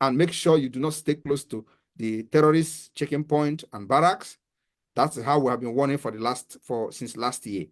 and make sure you do not stay close to the terrorist checking point and barracks. That's how we have been warning since last year.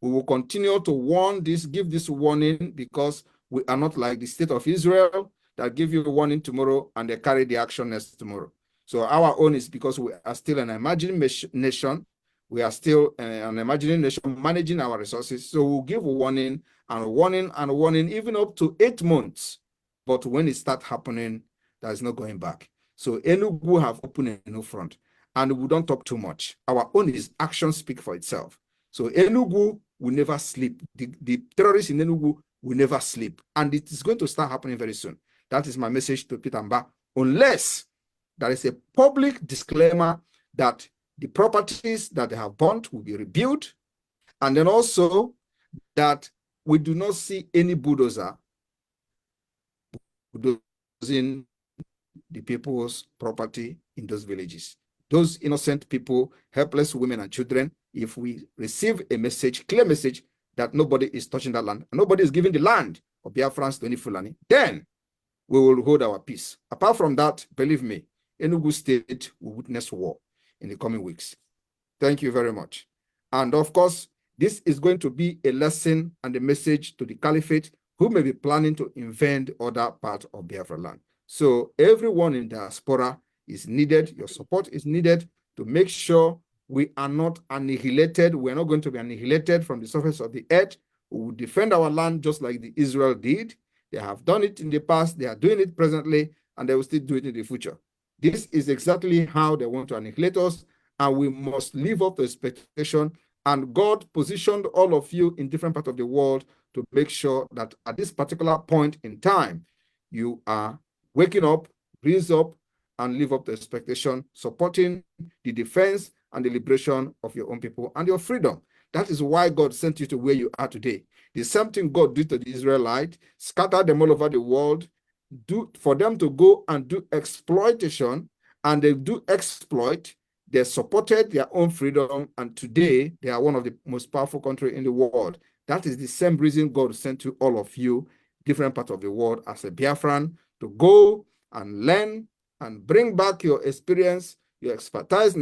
We will continue to give this warning, because we are not like the state of Israel that give you a warning tomorrow and they carry the action next tomorrow. So our own is because we are still an imagining nation. We are still an imagining nation managing our resources. So we'll give warning and warning and warning, even up to 8 months. But when it starts happening, there is no going back. So Enugu have opened a new front, and we don't talk too much. Our own is action speak for itself. So Enugu will never sleep. The terrorists in Enugu will never sleep. And it is going to start happening very soon. That is my message to Peter Mba. Unless there is a public disclaimer that the properties that they have burnt will be rebuilt, and then also that we do not see any bulldozer bulldozing the people's property in those villages. Those innocent people, helpless women and children, if we receive a message, clear message, that nobody is touching that land, and nobody is giving the land of Biafrans to any Fulani, then we will hold our peace. Apart from that, believe me, Enugu State will witness war in the coming weeks. Thank you very much. And of course, this is going to be a lesson and a message to the Caliphate who may be planning to invade other parts of Biafra land. So everyone in diaspora is needed. Your support is needed to make sure we are not annihilated. We're not going to be annihilated from the surface of the earth. We will defend our land just like the Israel did. They have done it in the past. They are doing it presently, and they will still do it in the future. This is exactly how they want to annihilate us, and we must live up to expectation. And God positioned all of you in different parts of the world to make sure that at this particular point in time, you are waking up, raise up, and live up to expectation, supporting the defense and the liberation of your own people and your freedom. That is why God sent you to where you are today. The same thing God did to the Israelites, scatter them all over the world, for them to go and do exploitation, and they do exploit. They supported their own freedom, and today they are one of the most powerful countries in the world. That is the same reason God sent to all of you, different parts of the world, as a Biafran, to go and learn and bring back your experience, your expertise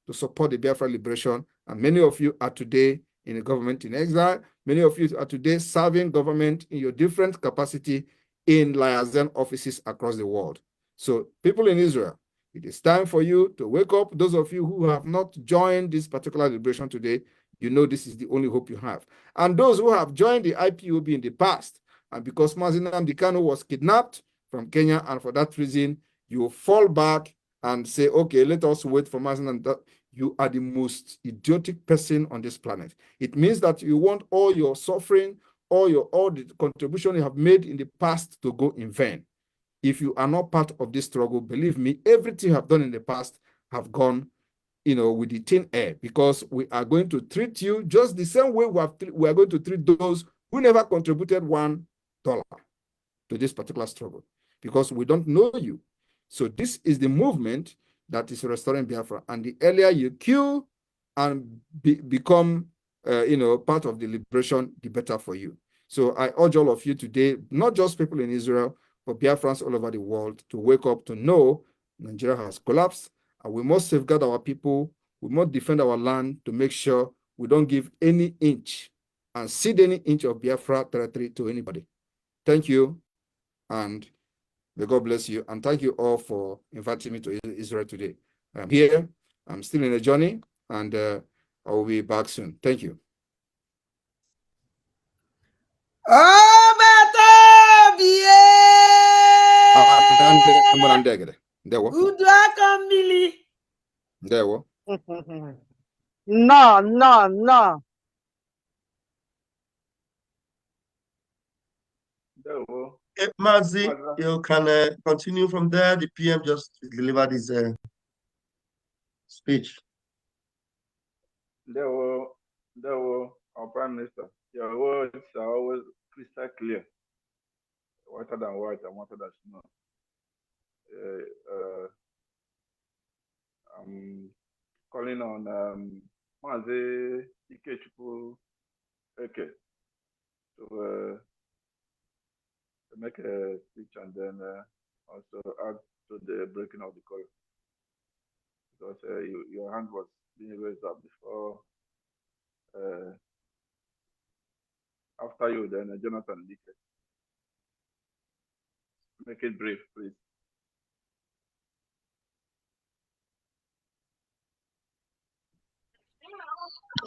to support the Biafra liberation. And many of you are today in the government in exile. Many of you are today serving government in your different capacity in liaison offices across the world. So people in Israel, it is time for you to wake up. Those of you who have not joined this particular liberation today, you know this is the only hope you have. And those who have joined the IPOB in the past, and because Mazi Nnamdi Kanu was kidnapped from Kenya, and for that reason, you fall back and say, okay, let us wait for Mazi Nnamdi. You are the most idiotic person on this planet. It means that you want all your suffering, all the contribution you have made in the past to go in vain. If you are not part of this struggle, believe me, everything you have done in the past have gone, with the thin air, because we are going to treat you just the same way we are going to treat those who never contributed $1 to this particular struggle, because we don't know you. So this is the movement that is restoring Biafra. And the earlier you queue and become, part of the liberation, the better for you. So I urge all of you today, not just people in Israel, but Biafrans all over the world, to wake up to know Nigeria has collapsed, and we must safeguard our people. We must defend our land to make sure we don't give any inch and cede any inch of Biafra territory to anybody. Thank you, and may God bless you. And thank you all for inviting me to Israel today. I'm here. I'm still in a journey, and I will be back soon. Thank you. No, no, no. Mazi, you can continue from there. The PM just delivered his speech. There were our Prime Minister. Your words are always crystal clear, whiter than white and whiter than snow. I'm calling on Mazi Ikechukwu Eke to make a speech and then also add to the breaking of the color because your hand was being raised up before. After you, then Jonathan Dike. Make it brief, please.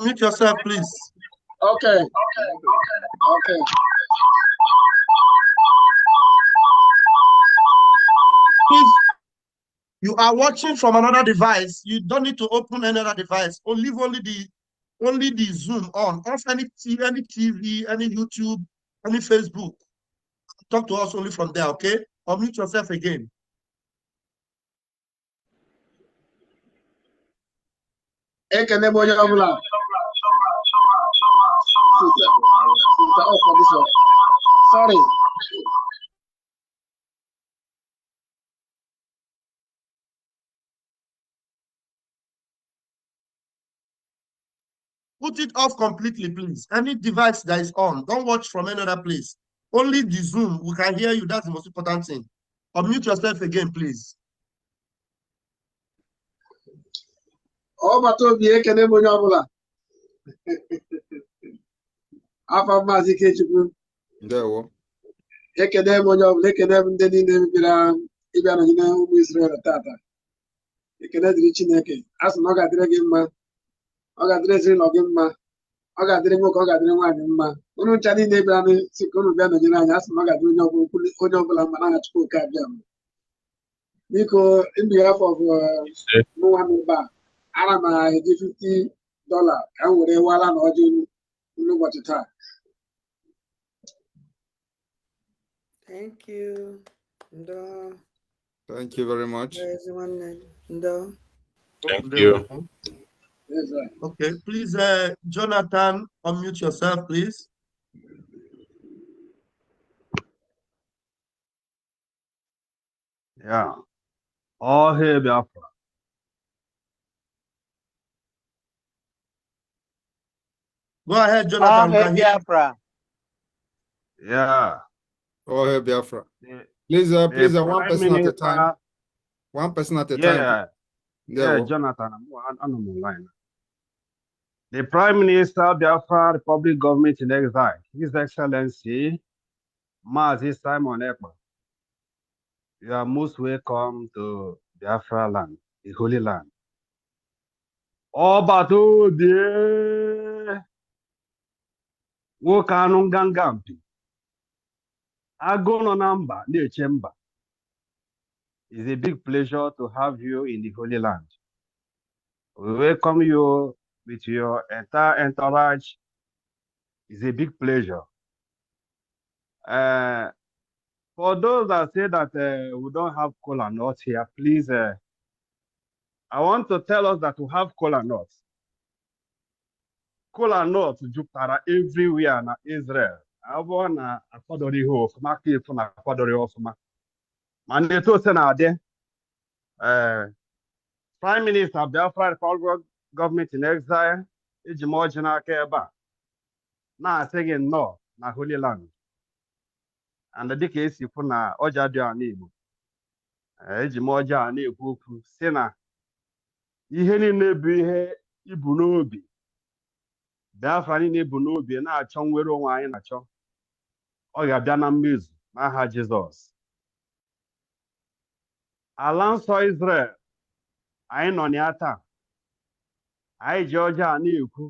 Mute yourself, please. Okay. Please, you are watching from another device. You don't need to open another device. Or leave only the Zoom on. Off any TV, any YouTube, any Facebook. Talk to us only from there, okay? Or mute yourself again. Ekene m onye ọbụla. Sorry. Put it off completely, please. Any device that is on, don't watch from another place. Only the Zoom, we can hear you. That's the most important thing. Unmute yourself again, please. Obi ekene m onye ọbụla. Afa Mazi Kechukwu. Ndewo. Ekene m onye ọbụla, ekene m ndị niile bịara ịbịa nọnyere ụmụ Israel tata. Ekene dịrị Chineke. A sị na ọ ga-adịrị gị mma. Ọ ga-adịrị ezinụlọ gị mma. Ọ ga-adịrị nwoke, ọ ga-adịrị nwaanyị mma. Unu ncha niile bịara si ka unu bịa nọnyere anyị. A sị na ọ ga-adịrị onye ọbụla mma n'aha Chukwu oke abịa m. Biko, in behalf of nwa m mba, ana m eji $50 ka m were wala na ọjị n'ụbọchị taa. Thank you. Ndo. Thank you very much. Ndo. Thank you. Yes, sir. Okay, please, Jonathan, unmute yourself, please. Yeah. All hail Biafra. Go ahead, Jonathan. We can hear you. Biafra. Yeah. Oh, hey, Biafra. The- Please, the one Prime person at a Minister- time. One person at a time. Yeah. Yeah, Ndewo. Jonathan, I'm on the line. The Prime Minister of Biafra Republic Government in Exile, His Excellency Mazi Simon Ekpa. You are most welcome to Biafra land, the Holy Land. Obatu de Wokanu Gangampi. Agono Namba, near Chamber. It's a big pleasure to have you in the Holy Land. We welcome you with your entire entourage. It's a big pleasure. For those that say that we don't have cola nuts here, please, I want to tell us that we have cola nuts. Cola nuts jupụtara everywhere na Israel. Abụọ na akwadoro ihe ọfụma ka efu na akwadoro ọfụma. Mana etu ose na-adị, Prime Minister Biafra Republic Government in Exile eji m ọjị n'aka ebe a na-asị gị nnọọ na Holy Land. And dịka esi kwu na ọjị adịghị ana Igbo, eji m ọjị a na-ekwu okwu si na ihe niile bụ ihe ibu n'obi, Biafra niile bụ n'obi na-achọ nwere onwe anyị na-achọ, ọ ga-abịa na mmezu n'aha Jizọs. Ala nsọ Israel anyị nọ na ya taa, anyị ji ọjọọ a na-ekwu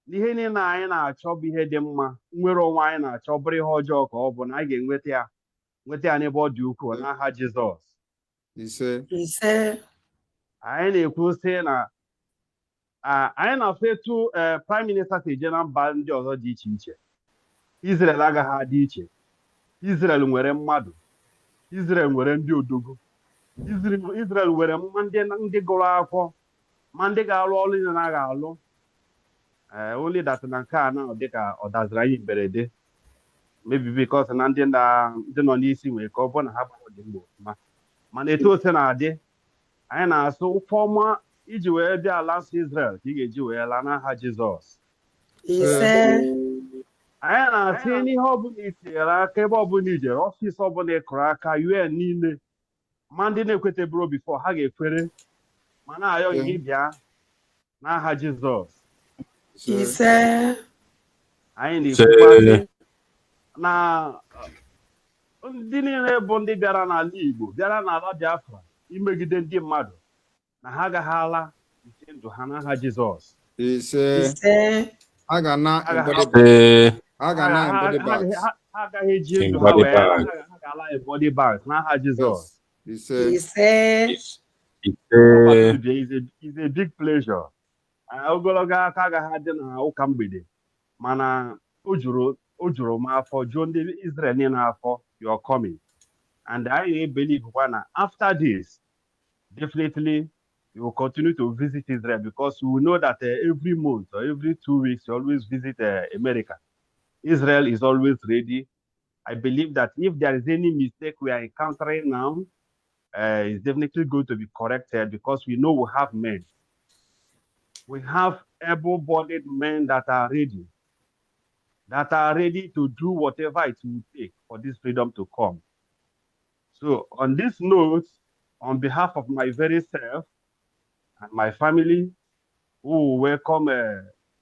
n'ihe niile anyị na-achọ bụ ihe dị mma, nwere onwe anyị na-achọ bụrụ ihe ọjọọ ka ọ bụ na anyị ga-enweta ya n'ebe ọ dị ukwuu n'aha Jizọs. Ise. Anyị na-ekwu sị na anyị na-afụ etu Prime Minister si eje na mba ndị ọzọ dị iche iche. Israel agaghị adị iche. Israel nwere mmadụ. Israel nwere ndị odogwu. Israel nwere mma ndị gụrụ akwụkwọ, ma ndị ga-alụ ọrụ niile na ga-alụ. Only that na nke a na dịka ọ daziri anyị mberede. Maybe because na ndị nọ n'isi nwere ka ọ bụ na ha bụ dị mgbe ọfụma. Mana etu ose na-adị, anyị na-asụ ụfọma iji wee bịa ala nsọ Israel ka ị ga-eji wee laa n'aha Jizọs. Ise. anyị na-asị n'ihe ọbụla itinyere aka ebe ọbụla ijere ọfịs ọbụla ịkụrụ aka UN niile ma ndị na-ekweteburo bifo ha ga-ekwere ma na-ayọ gị bịa n'aha Jizọs. Ise. Anyị na-ekwukwasị na ndị niile bụ ndị bịara n'ala Igbo bịara n'ala Biafra imegide ndị mmadụ na ha agaghị ala nke ndụ ha n'aha Jizọs. Ise. Ha agaghị eji ndụ ha wee ha ga-ala body bags n'aha Jizọs. Ise. Is a big pleasure. Ogologo aka agaghị adị na ụka mgbede mana o juru m afọ jụọ ndị Israel niile afọ you're coming, and I believe na after this definitely you will continue to visit Israel because we know that every month or every 2 weeks you always visit America. Israel is always ready. I believe that if there is any mistake we are encountering now, it's definitely going to be corrected because we know we have men. We have able-bodied men that are ready to do whatever it will take for this freedom to come. So on this note, on behalf of my very self and my family, who will welcome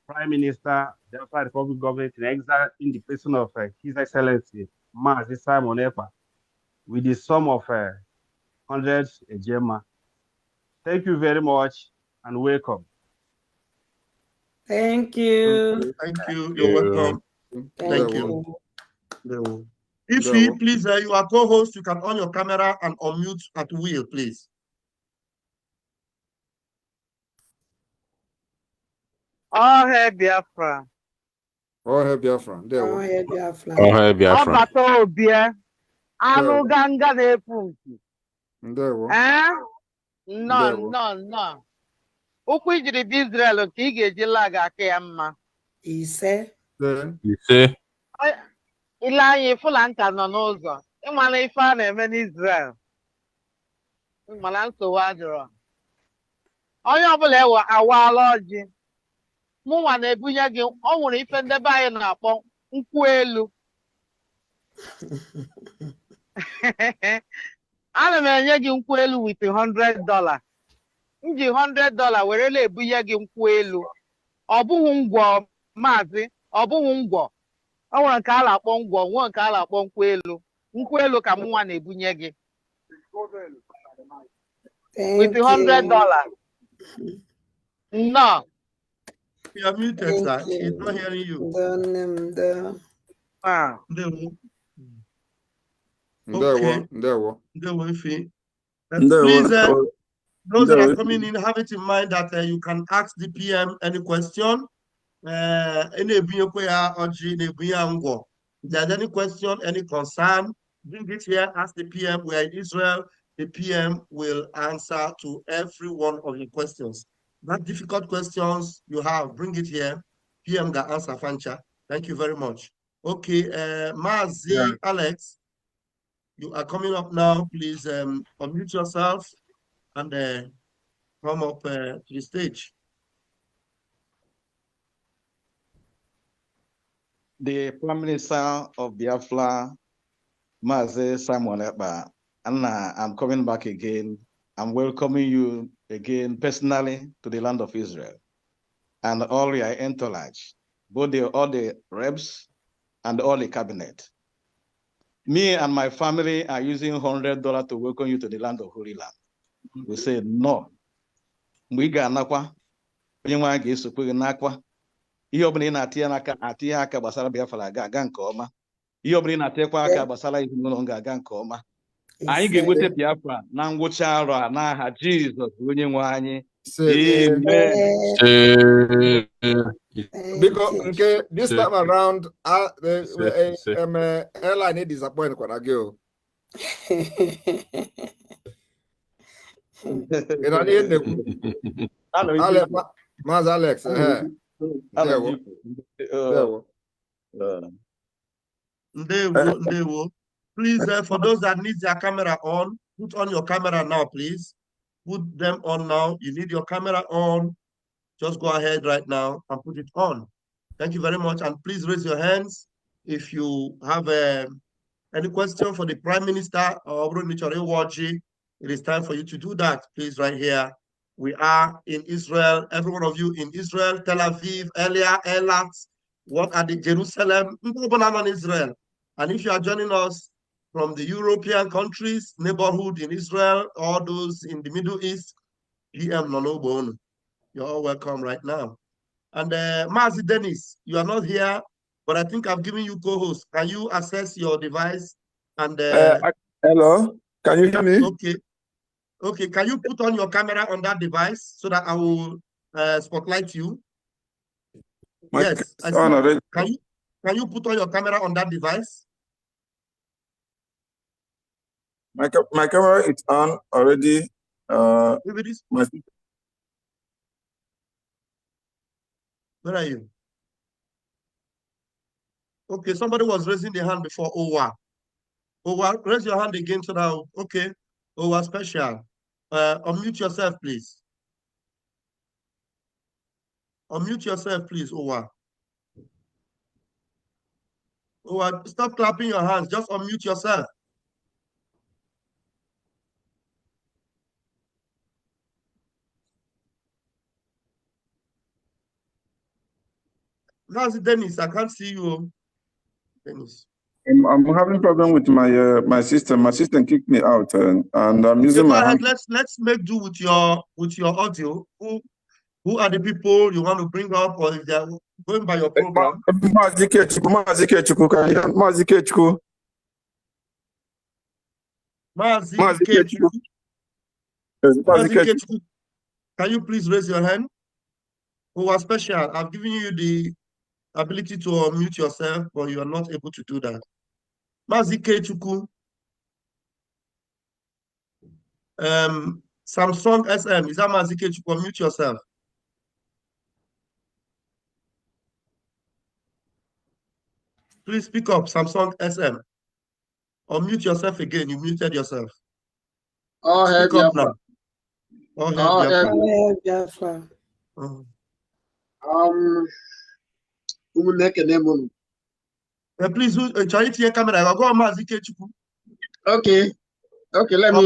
Prime Minister, the Biafra Republic government in exile in the person of His Excellency Mazi Simon Ekpa, with the sum of 100 Ejema. Thank you very much and welcome. Thank you. Thank you. You're welcome. Thank you. If you please, you are co-host, you can on your camera and unmute at will, please. Oh, hey, Biafra. Oh, hey, Biafra. Oh, hey, Biafra. Oh, hey, Biafra. Ọbata obie. Anụ ganga na-efu nku. Ndewo. Nọ. Ụkwụ ijiri bụ Israel nke ị ga-eji lag aka ya mma. Ise. Ile anya ịfụla nka nọ n'ụzọ. Ịmala ife a na-eme n'Israel. Ịmala nsogbu adịrọ. Onye ọbụla awaala ọjị. Mụnwa na-ebunye gị, ọ nwere ife ndebe anyị na-akpọ nkwụ elu. Ana m enye gị nkwụ elu with $100. M ji $100 were na-ebunye gị nkwụ elu. Ọ bụghị ngwọ maazị, ọ bụghị ngwọ. Ọ nwere nke a na-akpọ ngwọ, nwee nke a na-akpọ nkwụ elu. Nkwụ elu ka mụnwa na-ebunye gị. With $100. No. You are muted, sir. She's not hearing you. Okay. Please, those that are coming in, have it in mind that you can ask the PM any question. If there's any question, any concern, bring it here, ask the PM. We are in Israel. The PM will answer to every one of your questions. That difficult questions you have, bring it here. PM can answer, Fancha. Thank you very much. Okay, Mazi, Alex, you are coming up now. Please unmute yourself and come up to the stage. The Prime Minister of Biafra, Mazi Simon Ekpa, and I'm coming back again. I'm welcoming you again personally to the land of Israel and all your entourage, both all the reps and all the cabinet. Me and my family are using $100 to welcome you to the land of Holy Land. We say no. We got nakwa. Onye nwa ga-esokwe gị nakwa. Ihe ọbụla ị na-atinye aka gbasara Biafra ga-aga nke ọma. Ihe ọbụla ị na-atekwa aka gbasara ezinụlọ ga-aga nke ọma. Anyị ga-enweta Biafra na ngwụcha arọ a n'aha Jizọs onye nwe anyị. Amen. Because okay, this time around, airline is disappointed when I go. Alex. Please, for those that need their camera on, put on your camera now, please. Put them on now. You need your camera on. Just go ahead right now and put it on. Thank you very much. And please raise your hands if you have any question for the Prime Minister or it is time for you to do that. Please, right here. We are in Israel. Every one of you in Israel, Tel Aviv, Eilat, what are the Jerusalem, Israel. And if you are joining us from the European countries, neighborhood in Israel, or those in the Middle East, PM Nonobon, you're all welcome right now. And Mazi Dennis, you are not here, but I think I've given you co-host. Can you access your device? And hello, can you hear me? Okay. Okay, can you put on your camera on that device so that I will spotlight you? Yes, I see. Already. Can you put on your camera on that device? My camera is on already. Where are you? Okay, somebody was raising their hand before. Owa. Owa, raise your hand again so that, okay. Owa special. Unmute yourself, please. Unmute yourself, please, Owa. Owa, stop clapping your hands. Just unmute yourself. How's it, Dennis? I can't see you. Dennis. I'm having problem with my my system. My system kicked me out, and I'm using my hand. Let's make do with your audio. Who are the people you want to bring up, or if they're going by your program? Mazi Kechukwu, can you hear Mazi Kechukwu? Mazi Kechukwu. Mazi Kechukwu. Can you please raise your hand? Who are special? I've given you the ability to unmute yourself, but you are not able to do that. Mazi Kechukwu. Samsung SM. Is that Mazi Kechukwu? Unmute yourself. Please speak up, Samsung SM. Unmute yourself again. You muted yourself. Speak up now. Biafra. Please, try to your camera. Go on, Mazi Kechukwu. Okay, let me.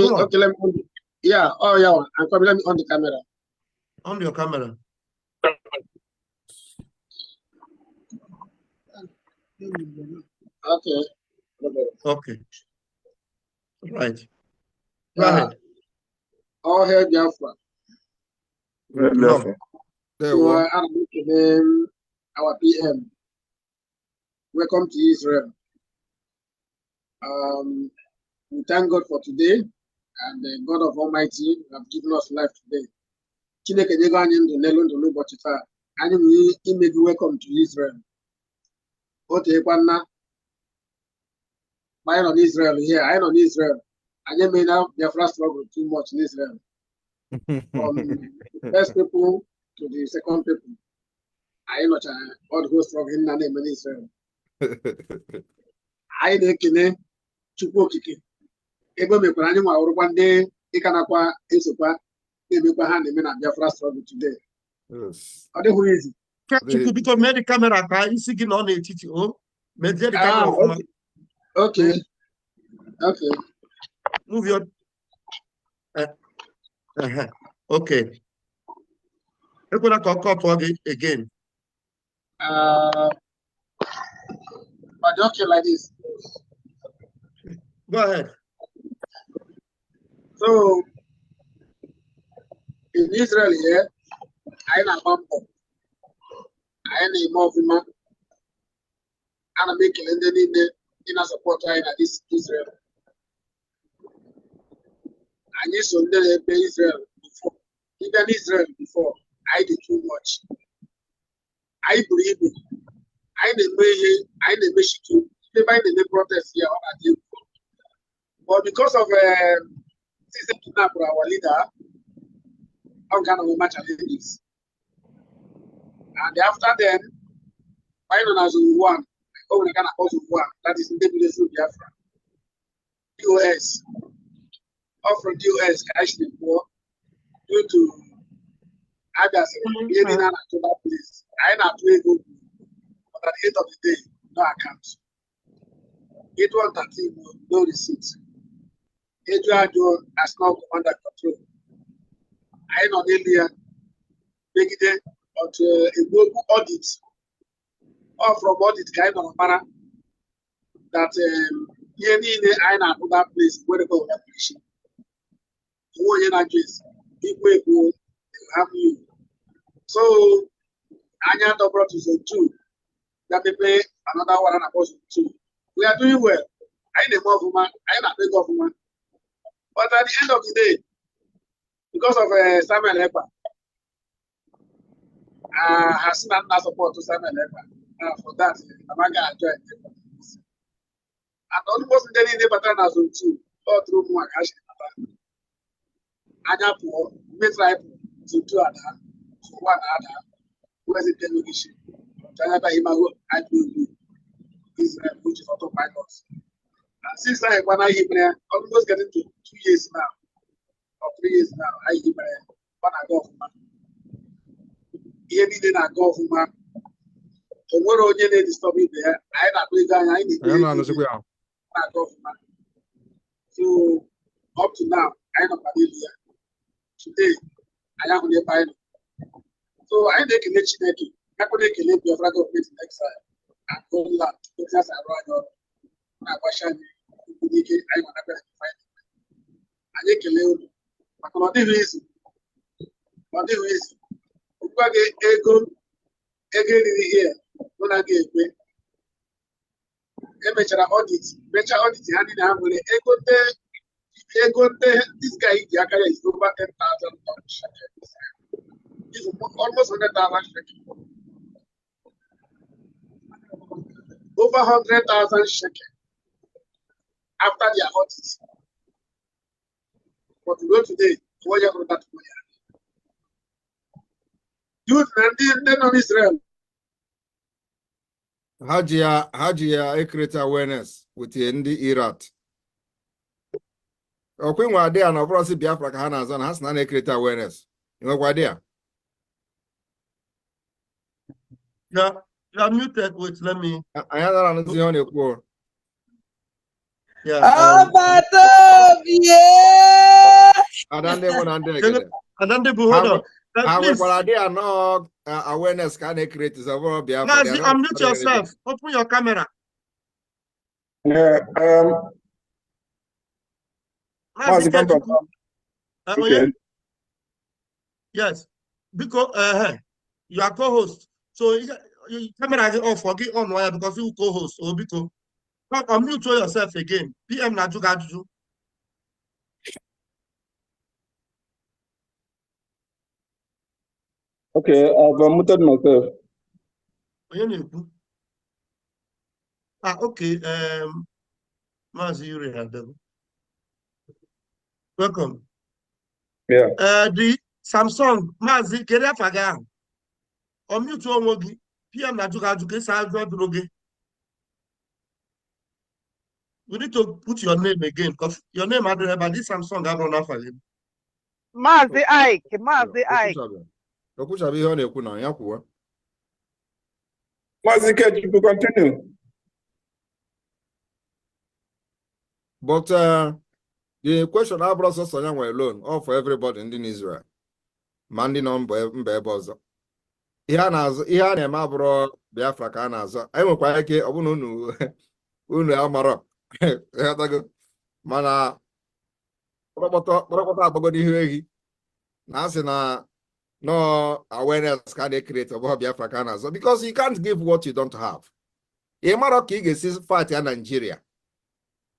Yeah, I'm coming. Let me on the camera. On your camera. Okay. Right. Go ahead. All hail Biafra. So, our PM. Welcome to Israel. We thank God for today, and the God of Almighty have given us life today. And we make welcome to Israel. I on Israel here. I on Israel. I just made out Biafra struggle too much in Israel. From the first people to the second people. I know all the whole struggle in the name of Israel. I dekene Chukwu Okike. Ebe mekwara anyị nwa ọrụ ndị ịkanakwa esokwa na-emekwa ha na-eme na Biafra struggle today. Ọ dịghị easy. Chukwu biko mee the camera ka isi gị na ọ n'etiti o. Mezie the camera ọfụma. Okay. Move your okay. Ekwela ka ọ kọpụ gị again. But okay like this. Go ahead. So in Israel here, I am a bumper. I am a movement. And I'm making in a support in this Israel. I need to be Israel before. Even Israel before, I did too much. I believe it. I never should the protest here on a but because of system kidnap our leader, I'm kind of much challenges. And after then, final as one, over the kind of one that is in the Biafra. US offered US cash before due to others getting out to that place. I not to go, but at the end of the day, no account. 813 no receipt. Ejuajo as not under control. I know earlier begide but a global audit or from audit kind of manner that any I know that place where they go operation. Who in address people who have you. So Anya Dobro to zone 2. That they pay another one and about 2. We are doing well. I need more woman, I am a big government. But at the end of the day, because of Samuel Ekpa, has not support to Samuel Ekpa. For that, Amaga joined. And almost any neighbor as zone 2, or through more cash. Anya poor, may try to 2 other, to 1 other, who has a delegation. Canada Imago, I do Israel, which is autopilot. And since I when I almost getting to 2 years now, or 3 years now, I when I go for anything I go for man. So what are you disturbing there? I not play guy, I need to go for man. So up to now, I know Padilla. Today, I am on the final. So I make a legitimate. I could make a Biafra government in exile and go land. Because I run on. I was shining. I want to find it. I make a little. But for the reason. For the reason. Ego in here. When I get me. Measure audit. Measure audit. Handing hand with ego there. This guy is over 10,000 tons. He's almost 100,000 shekel. Over 100,000 shekel after their audit. But we go today, what you have that money? Youth and then on Israel. Hajia create awareness with the Ndi Irat. Okay, one day and of course Biafra Kahana has not create awareness. You know what there? Yeah, you are muted. Wait, let me. I don't see on your core. Yeah. I don't know what I'm doing. I don't know. Hold on. Please. But I no awareness can they create is over Biafra. Mazi, unmute yourself. Open your camera. Yeah. Mazi, okay. Yes. Because you are co-host. So your camera is off. Forget on wire because you co-host. Or because unmute yourself again. PM Najugaju. Okay, I've muted myself. Okay. Mazi, you have them. Welcome. Yeah. The Samsung Mazi Keria Faga. Unmute your wogi. PM Najugaju Kesa. We need to put your name again because your name I don't have, but this Samsung I don't know for you. Mazi Ike. Mazi Ike. Mazi, can you continue? But the question I brought us alone, or for everybody in Israel. Manding on Mbebozo. Ihe na-eme abụrụ Biafra ka a na-azọ. Anyị nwekwara ike ọ bụrụ unu amarọ mana kpọrọkpọta agbagodo ihe ehi na asị na no awareness ka na-create ọbụghọ Biafra ka a na-azọ because you can't give what you don't have. Ị marọ ka ị ga-esi fight ya Nigeria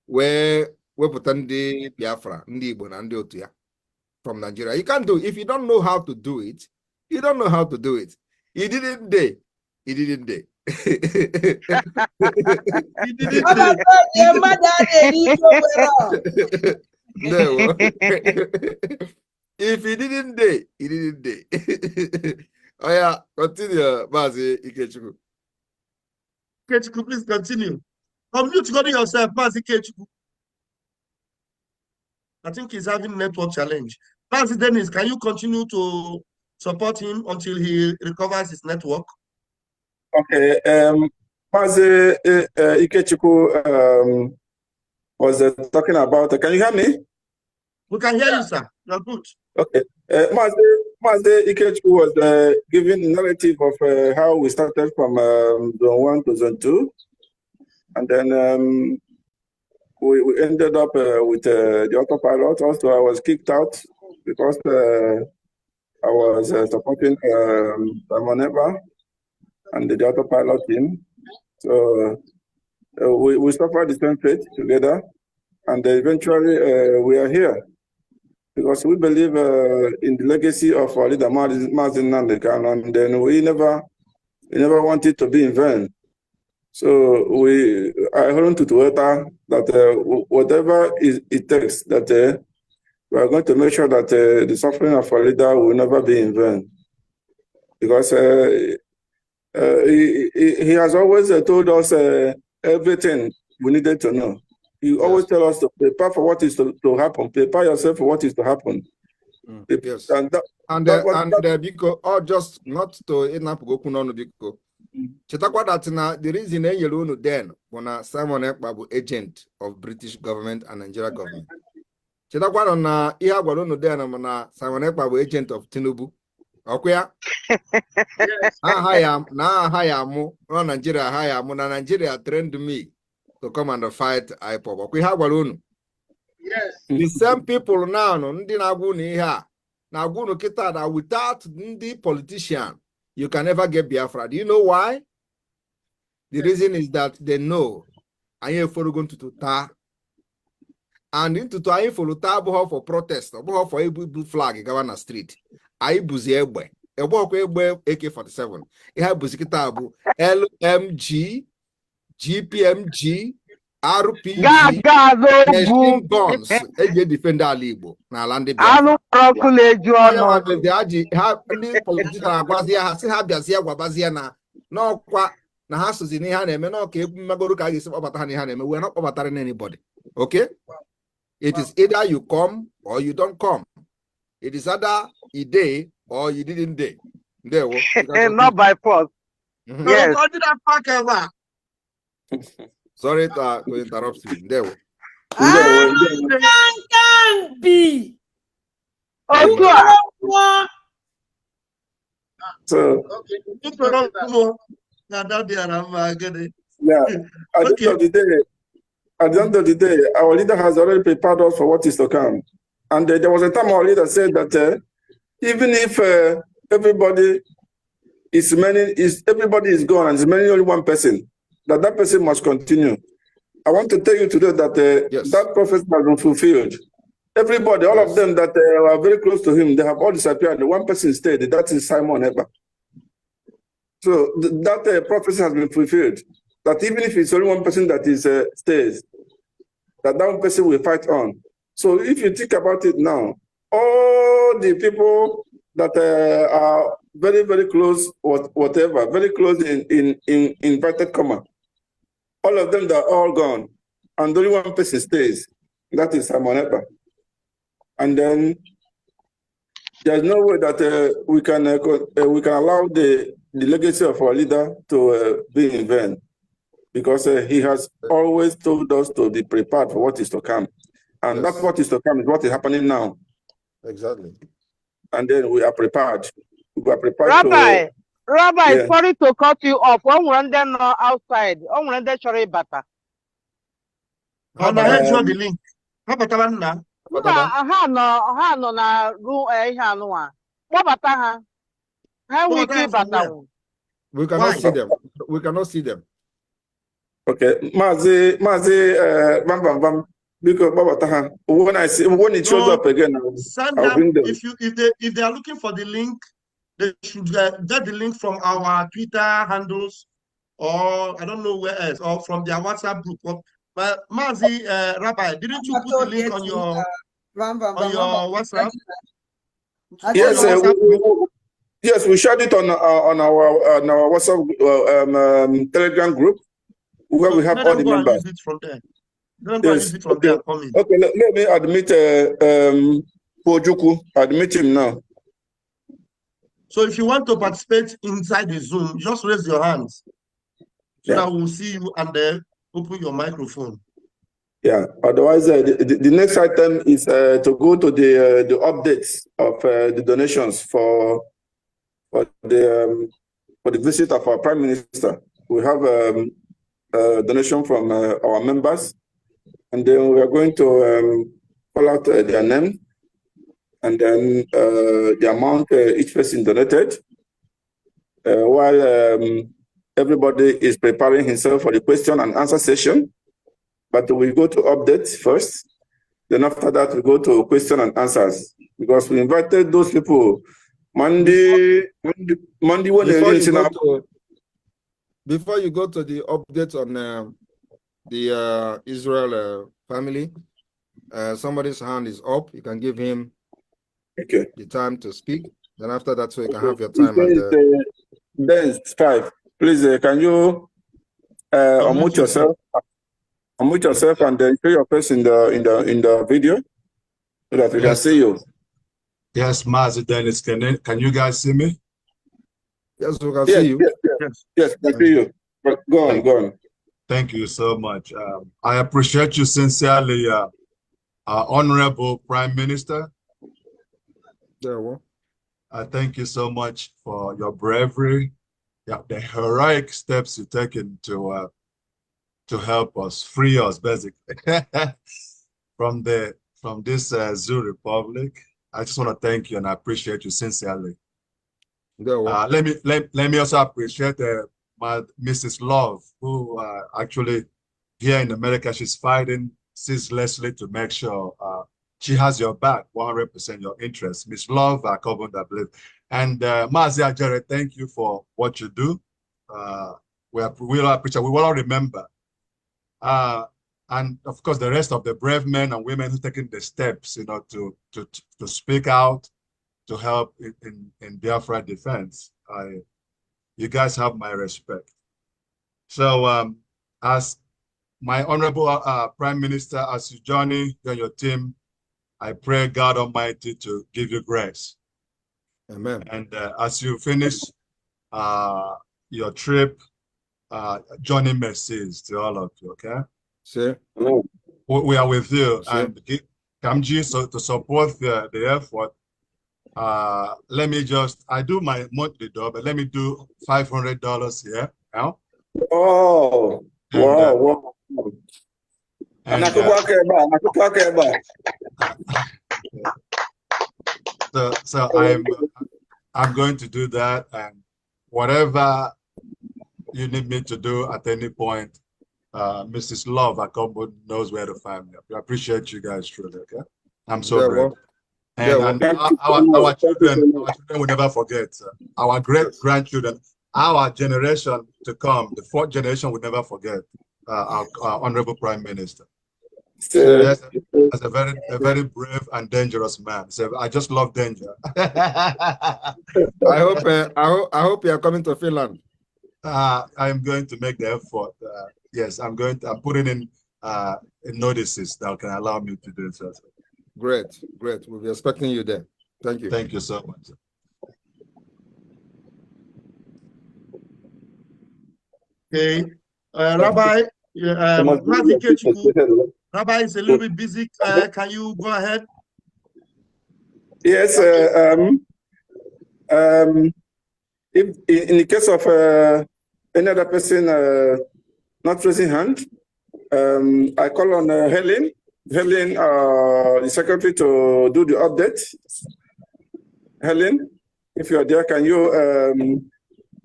wee wepụta ndị Biafra ndị Igbo na ndị otu ya from Nigeria. You can't do it. If you don't know how to do it, you don't know how to do it. He didn't day. He didn't day. No. If he didn't day, he didn't day. Oh yeah, continue, Mazi Ikechukwu. Ikechukwu, please continue. Unmute yourself, Mazi Ikechukwu. I think he's having network challenge. Mazi Dennis, can you continue to support him until he recovers his network? Okay. Mazi Ikechukwu was talking about. Can you hear me? We can hear you, sir. You're good. Okay. Mazi Ikechukwu was giving the narrative of how we started from Zone 1 to Zone 2. And then we ended up with the autopilot. Also, I was kicked out because I was supporting Simon Ekpa and the autopilot team. So we suffered the same fate together, and eventually we are here because we believe in the legacy of our leader Mazi Nnamdi, and then we never wanted to be in vain. So I hold to Twitter that whatever it takes, that we are going to make sure that the suffering of our leader will never be in vain, because he has always told us everything we needed to know. He always tell us to prepare for what is to happen. Prepare yourself for what is to happen. Yes. And because or just not to enough go kuno biko. Chetakwa that na the reason unu then when Simon Ekpa bụ agent of British government and Nigeria government. Chetakwa na ihe agwara unu then na Simon Ekpa bụ agent of Tinubu. Okwa aha ya mụ na Nigeria aha ya mụ na Nigeria trained me to come and fight IPOB. Okwa ihe agwara unu. Yes. The same people now ndị na-agwa unu ihe a na-agwa unu kita that without ndị politician you can never get Biafra. Do you know why? The reason is that they know anyị eforugo ntutu taa, and ntutu anyị folu taa abụghị for protest, ọ bụghị for ibu flag gawa na street. Anyị buzi egbe ọkwa egbe AK-47. ihe buzi kịta bụ LMG, GPMG, RPG, machine guns eji defend ala Igbo na ala ndị Biafra. Ndị politician agwazi ha si ha bịazie gwabazie na n'ọkwa na ha sozi n'ihe a na-eme n'ọka egwu mmagoro ka a ga-esi kpọbata ha n'ihe a na-eme. We're not kpọbatara anybody. Okay? It is either you come or you don't come. It is either you day or you didn't day. Not by force. Yes. Sorry to interrupt you. There. Can be. So yeah. At the end of the day, our leader has already prepared us for what is to come. And there was a time our leader said that even if everybody is gone and is many only one person, that person must continue. I want to tell you today that that prophecy has been fulfilled. Everybody, all of them that are very close to him, they have all disappeared. The one person stayed. That is Simon Ekpa. So that prophecy has been fulfilled. That even if it's only one person that is stays, that one person will fight on. So if you think about it now, all the people that are very, very close, or whatever, very close in inverted comma, all of them, they're all gone. And only one person stays. That is Simon Ekpa. And then there's no way that we can allow the legacy of our leader to be in vain, because he has always told us to be prepared for what is to come. And that's what is to come is what is happening now. Exactly. And then we are prepared. We are prepared Rabbi, sorry to cut you off. One run them outside. One run them sorry bata. And I heard you the link. How about that now? No na room What bata ha? How we keep bata? We cannot see them. We cannot see them. Okay. Mazi, bam. Because when it shows up again, I'll bring them. If they are looking for the link, they should get the link from our Twitter handles, or I don't know where else, or from their WhatsApp group. But Mazi, Rabbi, didn't you put the link on your WhatsApp? Yes, yes, we shared it on our WhatsApp Telegram group where we have all the members. Use it from there. Use it from there. Okay, let me admit Pojuku. Admit him now. So if you want to participate inside the Zoom, just raise your hands. so that we'll see you and then open your microphone. Yeah. Otherwise, the next item is to go to the updates of the donations for the visit of our Prime Minister. We have a donation from our members, and then we are going to call out their name and then the amount each person donated, while everybody is preparing himself for the question and answer session. But we go to updates first. Then after that, we go to question and answers, because we invited those people Monday when before you go to the update on the Israel family, somebody's hand is up. You can give him the time to speak. Then after that, so you can have your time. And then 5. Please, can you unmute yourself? Unmute yourself and then show your face in the video so that we can see you. Yes, Mazi, Dennis, can you guys see me? Yes, we can see you. Yes, I see you. But go on. Thank you so much. I appreciate you sincerely, Honorable Prime Minister. Yeah, well. I thank you so much for your bravery, the heroic steps you've taken to help us, free us, basically, from this Zoo Republic. I just want to thank you and I appreciate you sincerely. Yeah, well. Let me also appreciate my Mrs. Love, who actually here in America, she's fighting ceaselessly to make sure she has your back, 100% your interest. Miss Love, I believe. And Mazi Ajere, thank you for what you do. We will appreciate, we will all remember. And of course, the rest of the brave men and women who taking the steps, to speak out, to help in Biafra defense. You guys have my respect. So as my Honorable Prime Minister, as you journey, you and your team, I pray God Almighty to give you grace. Amen. And as you finish your trip, journey mercies to all of you, okay? Sure. We are with you. Sure. And Kamji, so to support the effort, let me I do my monthly job, but let me do $500 here now. Oh, and, wow. And so I'm going to do that, and whatever you need me to do at any point, Mrs. Love Akombo knows where to find me. I appreciate you guys truly, okay? I'm so grateful. And our children will never forget. Our great-grandchildren, our generation to come, the 4th generation will never forget our Honorable Prime Minister. Yes, as a very brave and dangerous man. So I just love danger. I hope you are coming to Finland. I'm going to make the effort. Yes, I'm putting in notices that can allow me to do so. Great. We'll be expecting you there. Thank you. Thank you so much. Okay, Rabbi, Rabbi is a little bit busy. Can you go ahead? Yes. If in the case of any other person not raising hand, I call on Helen, the secretary, to do the update. Helen, if you are there, can you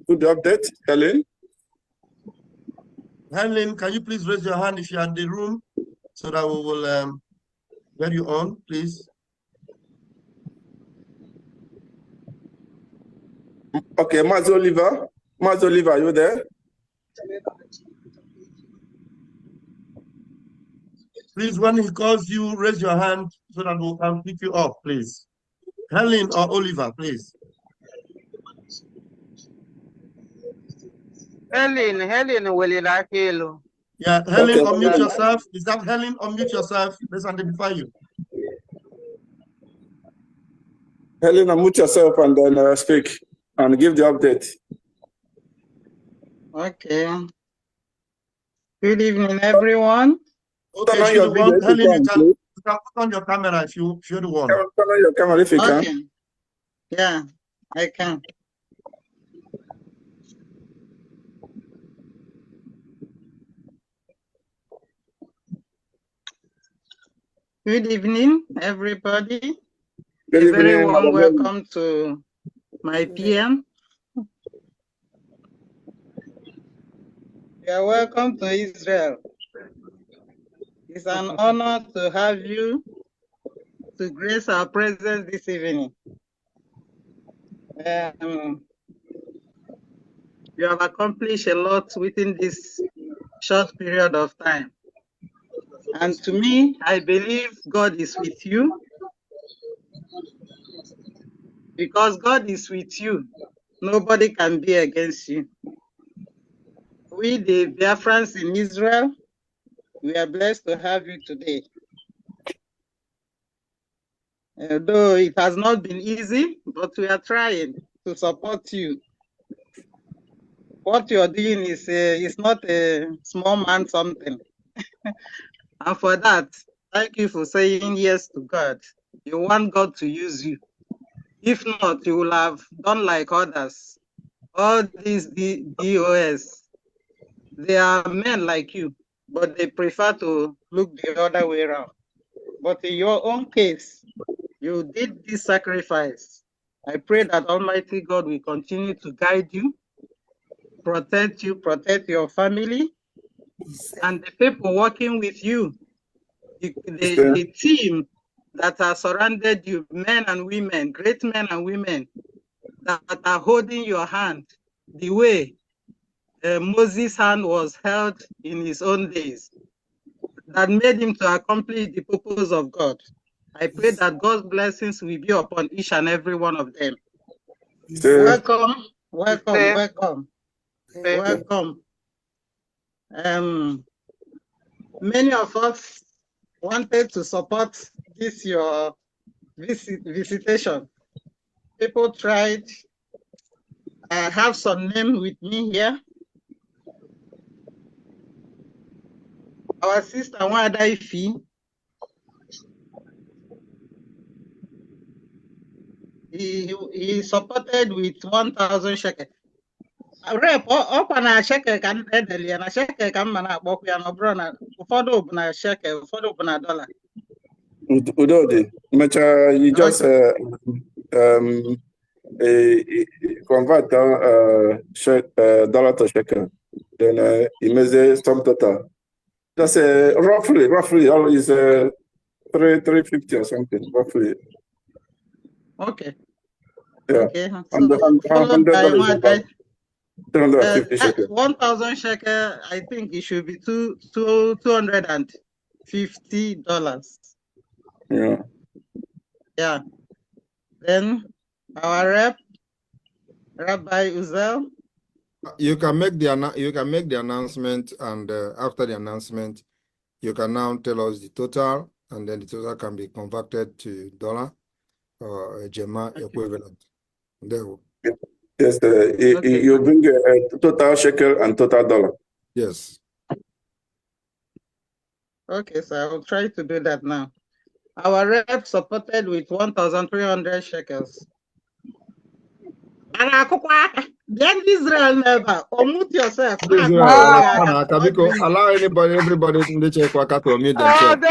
do the update, Helen? Helen, can you please raise your hand if you're in the room so that we will get you on, please? Okay, Mazi Oliver, are you there? Please, when he calls you, raise your hand so that we can pick you up, please. Helen or Oliver, please. Helen will like you. Yeah, Helen, unmute yourself. Is that Helen? Unmute yourself. Let's identify you. Helen, unmute yourself and then speak and give the update. Okay. Good evening, everyone. Turn Okay, on if your you video want, if you Helen, can, please. you can put on your camera if you're the one. Turn on your camera if you can. Okay. Yeah, I can. Good evening, everybody. Good A very evening, warm Madam Helen. welcome to my PM. You are welcome to Israel. It's an honor to have you to grace our presence this evening. You have accomplished a lot within this short period of time. And to me, I believe God is with you. Because God is with you, nobody can be against you. We, the Biafrans in Israel, we are blessed to have you today. Though it has not been easy, but we are trying to support you. What you are doing is not a small man something. And for that, thank you for saying yes to God. You want God to use you. If not, you will have done like others. All these DOS, they are men like you, but they prefer to look the other way around. But in your own case, you did this sacrifice. I pray that Almighty God will continue to guide you, protect your family, and the people working with you, the team that are surrounded you, men and women, great men and women that are holding your hand the way Moses' hand was held in his own days, that made him to accomplish the purpose of God. I pray that God's blessings will be upon each and every one of them. Welcome, welcome, welcome, welcome. Many of us wanted to support this your visitation. People tried. I have some name with me here. Our sister Wanda Ifi, he supported with 1,000 shekel. Rep ọkwa na shekel ka m edeli ya na shekel ka mma na-akpọkwa ya na ọ bụrụ na ụfọdụ bụ na shekel ụfọdụ bụ na dọla. Udodi, you just convert dollar to shekel, then you measure some total. That's roughly is 350 or something, roughly. Okay. Yeah. Okay. So followed by $150 shekel. 1,000 shekel, I think it should be $250. Yeah. Yeah. Then our Rabbi Uzel. You can make the announcement, and after the announcement, you can now tell us the total, and then the total can be converted to dollar or a Gema equivalent. There. Yes, you bring a total shekel and total dollar. Yes. Okay, so I will try to do that now. Our rep supported with 1,300 shekels. Then Israel never. Unmute yourself. Allow everybody to check to unmute themselves.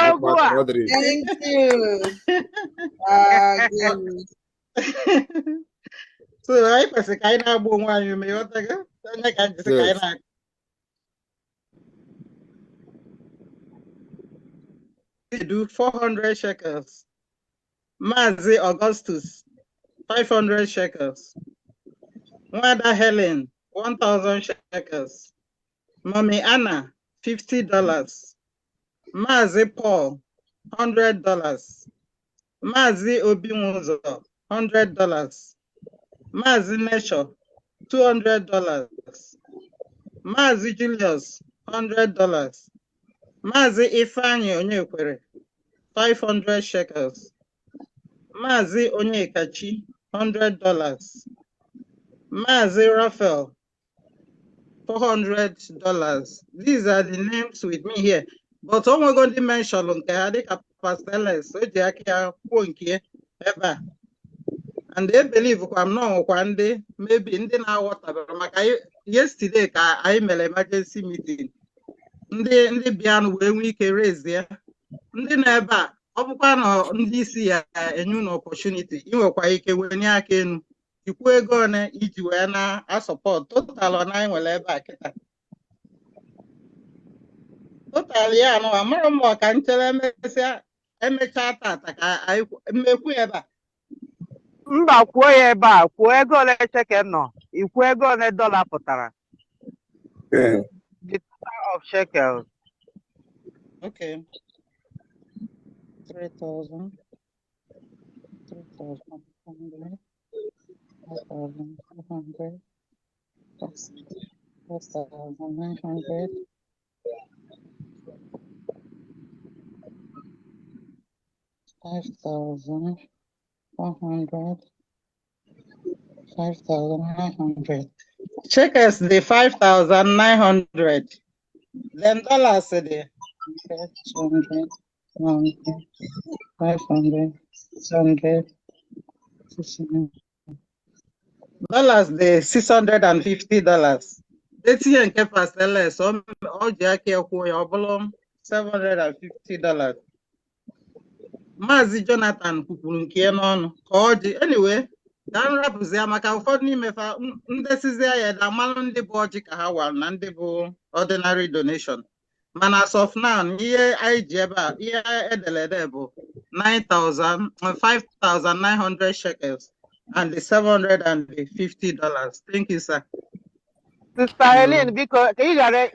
Thank you. So I was a kind of woman, you may want to go. Do 400 shekels. Mazi Augustus, 500 shekels. Wanda Helen, 1,000 shekels. Mommy Anna, $50. Mazi Paul, $100. Mazi Obimuzo, $100. Mazi Nature, $200. Mazi Julius, $100. Mazi Ifeanyi Onyekwere, 500 shekels. Mazi Onyekachi, $100. Mazi Raphael, $400. These are the names with me here. But we're going to mention pasteles, so and they believe I'm not one day, maybe in the now yesterday I made emergency meeting. Ndị bịa wee nwee ike raise ya ndị na-ebe a ọ bụkwa na ndị isi ya enye unu opportunity inwekwa ike wenye aka enu ikwu ego one iji wee na-asọpọt total ọ na nwere ebe a kịta total ya anụ amara m ka nchere emechaa tata ka anyị mmekwu ebe a mba kwuo ya ebe a kwuo ego ole shekel nọ ikwu ego ole dọla pụtara the total of shekels. Okay. 3,000, 3,100, 4,200, 4,900, 5,100, 5,900. Shekels the 5,900. Then dollars the 200, 100, 500, 600, 600. Dollars the $650. Eti nke pasteles ọ ji aka ekwu ya ọ bụrụ $750. Mazi Jonathan kwupụrụ nke ya n'ọnụ ka ọ dị anyway ka m rapụzi ya maka ụfọdụ n'ime fa ndesizi ya da amalụ ndị bụ ọjị ka ha wara na ndị bụ ordinary donation mana as of now ihe anyị ji ebe a ihe ederede bụ 5,900 shekels and the $750. Thank you, sir. Sister Helen, biko ka ị ghara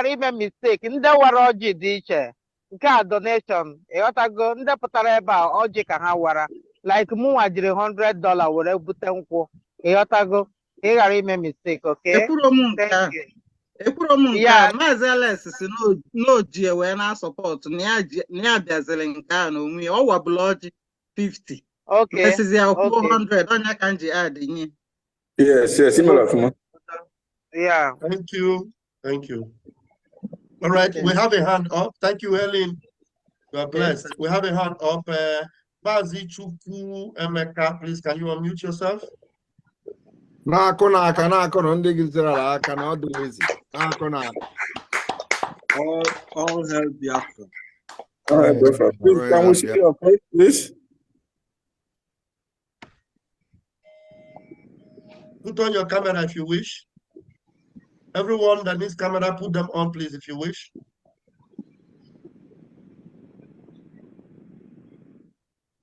ime mistake ndị wara ọjị dị iche nke a donation ịghọtago ndị pụtara ebe a ọjị ka ha wara like mụnwa jiri $100 were bute nkwụ ịghọtago ka ị ghara ime mistake, okay? Ekwuru m nke a Maazị Alex si n'oji wee na-asọpọtụ na ya bịaziri nke a n'onwe ya ọ wabụla ọjị 50 mesizi ya 400 onye ka m ji adịnye. Yes, yeah. Thank you. All right, we have a hand up. Thank you, Helen. You are blessed. We have a hand up. Mazi Chukwu Emeka, please, can you unmute yourself? Na-akụ n'aka na-akụrụ ndị gị zere aka na ọdụ ezi na-akụ n'aka. All hail Biafra. All right, Biafra. Please, can we see your face, please? Put on your camera if you wish. Everyone that needs camera, put them on, please, if you wish.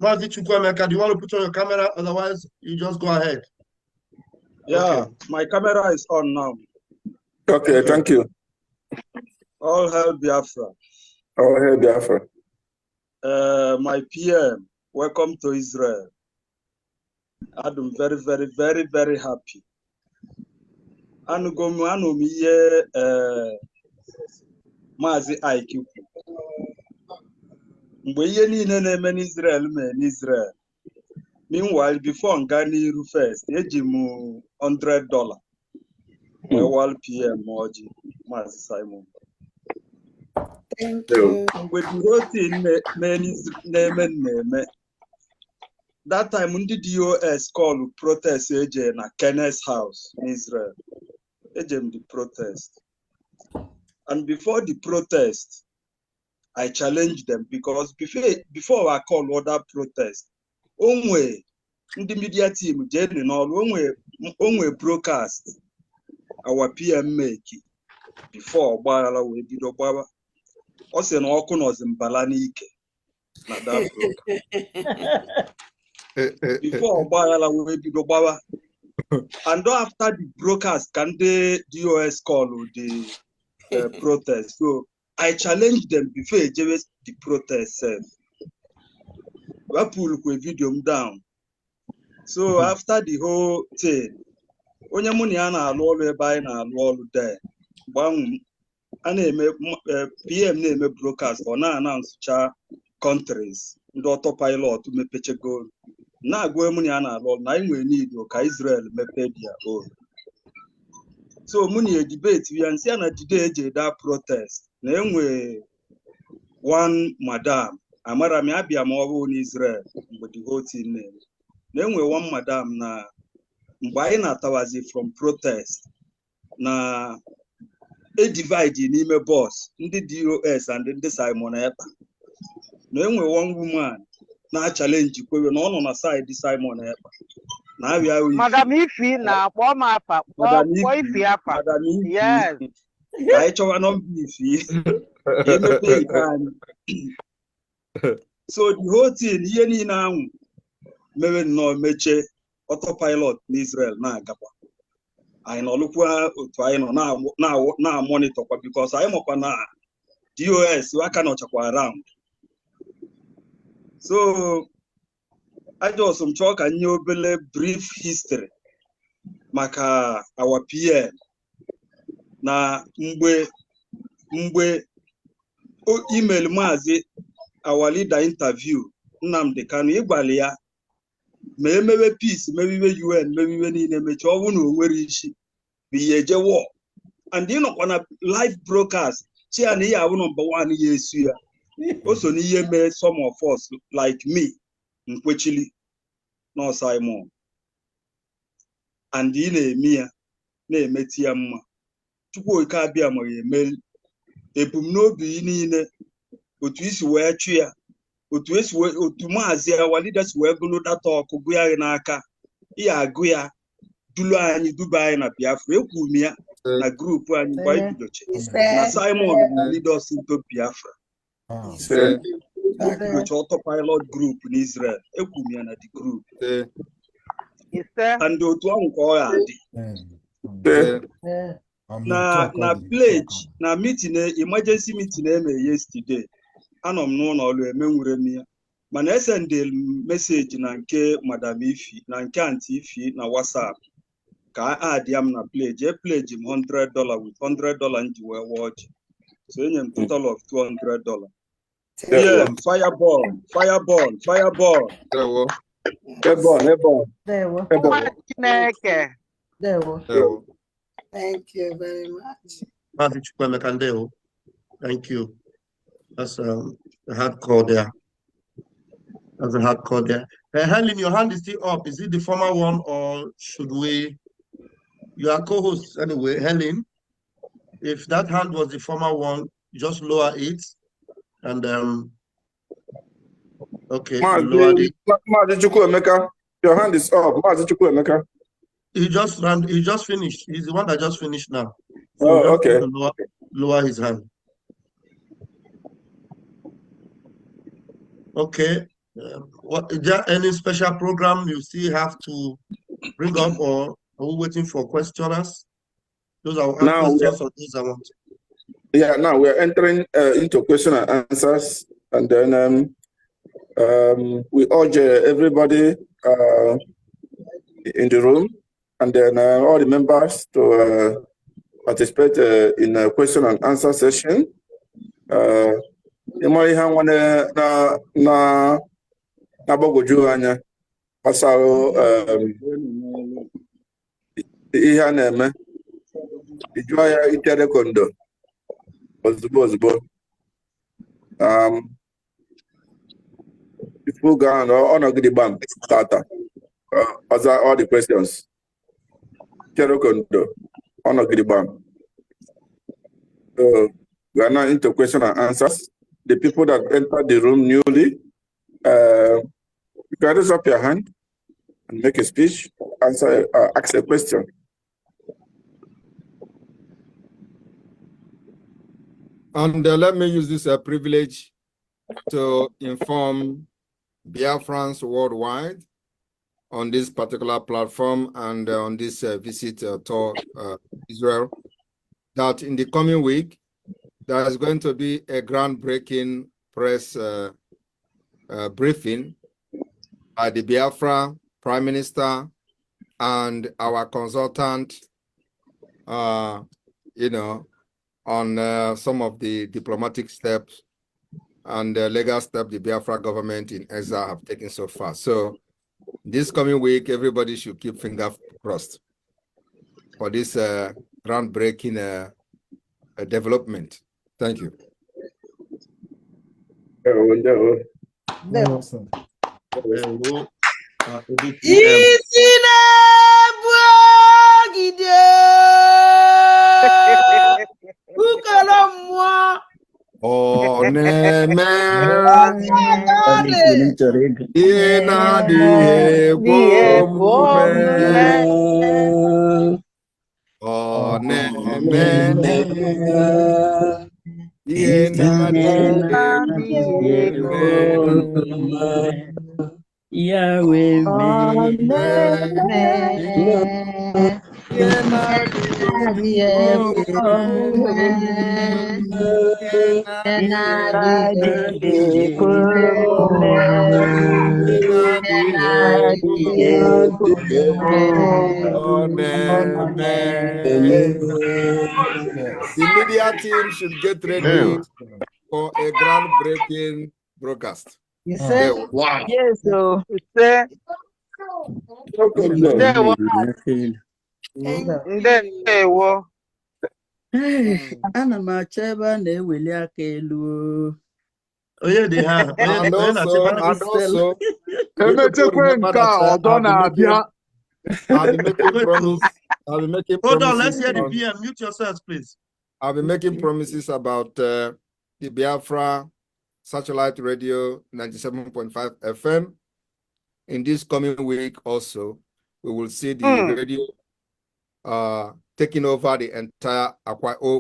Mazi Chukwu Emeka, do you want to put on your camera? Otherwise, you just go ahead. Yeah, okay. My camera is on now. Okay, thank you. All hail Biafra. All hail Biafra. My PM, welcome to Israel. I'm very, very, very, very happy. Anụ m ihe Maazị Ike kwu mgbe ihe niile na-eme n'Israel mee n'Israel. Meanwhile, before nga n'iru first, eji m $100 wal PM ọjị Maazị Simon. Thank you. Mgbe the whole thing na-eme that time ndị DOS call protest eje na Kenneth's house in Israel. Ejem the protest. And before the protest, I challenged them because before I call other protest, onwe ndị media team jere n'ọrụ onwe broadcast our PM make before gbara wee bido gbaba. Ọ sị na ọkụ nọzi mbala n'ike na that program. Before gbara wee bido gbaba. And after the broadcast, can the DOS call the protest? So I challenged them before the protest. We pull the video down. So after the whole thing, onye mụ na ya na-alụ ọrụ ebe anyị na-alụ ọrụ there. A na-eme PM na-eme broadcast ọ na-announcecha countries ndị autopilot mepechego na-agwa mụ na ya na-alụ ọrụ na anyị nwere need ka Israel mepee their own. so mụ na debate ya nsị na today eji that protest na enwe one madam amara m abịa ma ọ bụ n'Israel mgbe the whole thing na enwe one madam na mgbe anyị na-atawazi from protest na divide n'ime bus ndị DOS and ndị Simon Ekpa na enwe one woman na-challenge kwewe na ọ nọ na side Simon Ekpa na abịa Madam Ifi na kpọọ m afa kpọọ Ifi afa. Madam Ifi Yes. ka anyị chọwa nọmba Ifi ka emepe ike anyị. So the whole thing ihe niile ahụ mere nnọọ mechie autopilot n'Israel na-agakwa anyị nọlụkwa otu anyị nọ na-amonitọkwa because anyị makwa na DOS aka nọchakwa around. So ajọsọ m chọọ ka nye obele brief history maka our PM na mgbe email Mazi our leader interview Nnamdi Kanu ịgwali ya ma emewe peace mewiwe UN mewiwe niile mechi ọ bụrụ na o nwere isi bụ ihe eje war and ịnọkwa na live broadcast chi ya na ihe abụ number 1 ya esu ya o so n'ihe mee some of us like me nkwechili no Simon and ị na-eme ya na-emeti ya mma Chukwu ike abịa ma ya eme ebumnobi niile otu isi wee chụ ya otu Mazi our leaders wee gụlụ data ọkụ gụ ya n'aka ihe agụ ya dulu anyị duba anyị na Biafra ekwu m ya na grupu anyị mgbe anyị bidoche na Simon lead us into Biafra bidoche autopilot group n'Israel ekwu m ya na the group and otu ahụ ka ọ ga-adị na pledge na meeting emergency meeting eme yesterday anọ m n'ụlọ ọrụ emenwure m ya mana esendel message na nke Madam Ifi na nke Aunty Ifi na WhatsApp ka add ya m na pledge pledge m $100 with $100 nji wee watch so enye m total of $200. Yeah, fireball. Thank you very much. Thank you. That's a hardcore there. That's a hardcore there. Helen, your hand is still up. Is it the former one or should we? You are co-host anyway, Helen. If that hand was the former one, just lower it. And okay, lower it. Mazi Chukwuemeka, your hand is up. Mazi Chukwuemeka. He just finished. He's the one that just finished now. So oh, okay. Lower his hand. Okay. What is there any special program you still have to bring up, or are we waiting for questioners? Those are questions or those I want. Yeah, now we are entering into question and answers, and then we urge everybody in the room, and then all the members to participate in a question and answer session. Ihe na-eme ijụọ ya itere kondo ozugbo people go on ọnọgide gbam tata answer all the questions itere kondo ọnọgide gbam. So we are now into question and answers. The people that entered the room newly, you can raise up your hand and make a speech, ask a question. And let me use this privilege to inform Biafrans worldwide on this particular platform and on this visit to Israel, that in the coming week, there is going to be a groundbreaking press briefing by the Biafra Prime Minister and our consultant, on some of the diplomatic steps and legal steps the Biafra government in exile have taken so far. So this coming week, everybody should keep fingers crossed for this groundbreaking development. Thank you. The media team should get ready for a groundbreaking broadcast. Wow. Yes, so ana m achọ ebe a na-eweli aka elu. And also, I'll be making promise. I'll be making Hold on, promises. let's hear the PM. Mute yourselves, please. I'll be making promises about the Biafra satellite radio 97.5 FM. In this coming week also, we will see the radio taking over the entire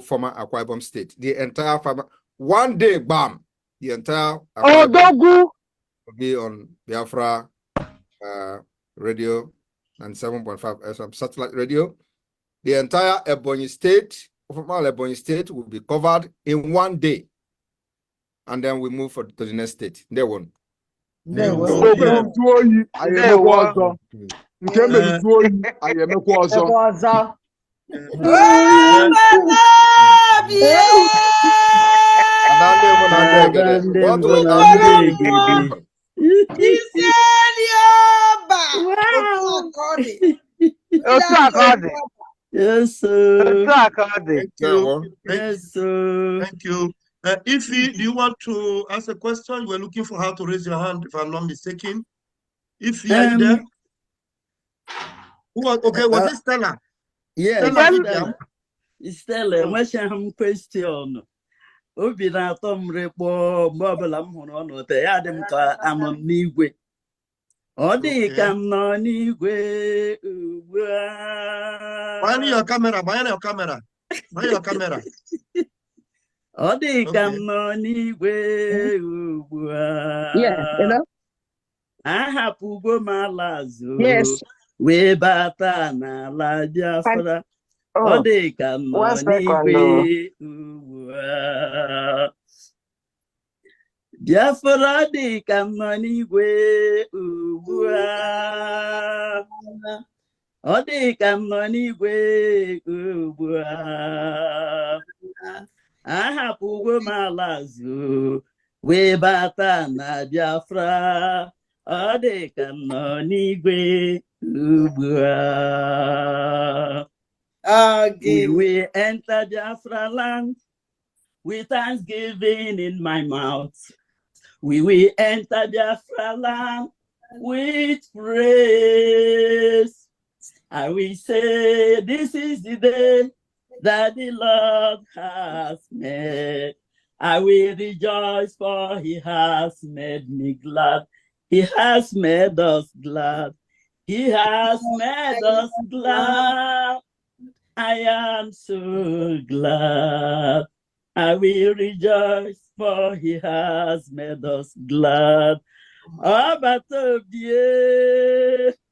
former Akwa Ibom state. The entire one day, bam, the entire Akwa Ibom will be on Biafra radio 97.5 FM satellite radio. The entire Ebonyi state, former Ebonyi state, will be covered in one day. And then we move to the next state. There one. Yes, sir. Thank you. Yes, sir. Thank you. Ify, do you want to ask a question? You were looking for how to raise your hand, if I'm not mistaken. Ify, are you there? Okay, was it Stella? Yes, Stella. Stella, enwechaghị question. Obi na-atọ m rịkpọ mgbe ọbụla m hụrụ ọnụ ụtọ ya dị m ka anọ m n'igwe. Ọ dị ka m nọ n'igwe ugbu a. Mind your camera, mind your camera. Mind your camera. Ọ dị ka m nọ n'igwe ugbu a. Ahapụgo m ala azụ wee bata n'ala Biafra. Ọ dị ka m nọ n'igwe ugbu a. Biafra dị ka m nọ n'igwe ugbu a. Ọ dị ka m nọ n'igwe ugbu a. Ahapụgo m ala azụ wee bata na Biafra. Ọ dị ka m nọ n'igwe ugbu a. We will enter Biafra land with thanksgiving in my mouth. We will enter Biafra land with praise. I will say, this is the day that the Lord has made. I will rejoice, for he has made me glad. He has made us glad. He has made us glad. I am so glad. I will rejoice, for he has made us glad.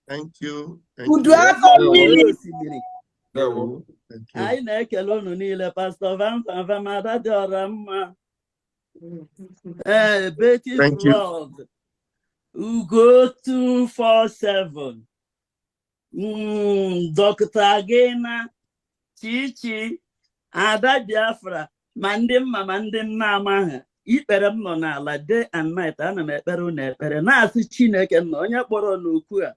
Thank you. I na-ekele unu niile, Pastor Van Mada dị ọra mma. Betty Flood, Ugo 247, Dr. Gena, Chichi, Ada Biafra, ma ndị mma ma ndị nna amaghị. Ikpere m nọ n'ala day and night, ana m ekpere unu ekpere na-asị Chineke na onye kpọrọ n'okwu a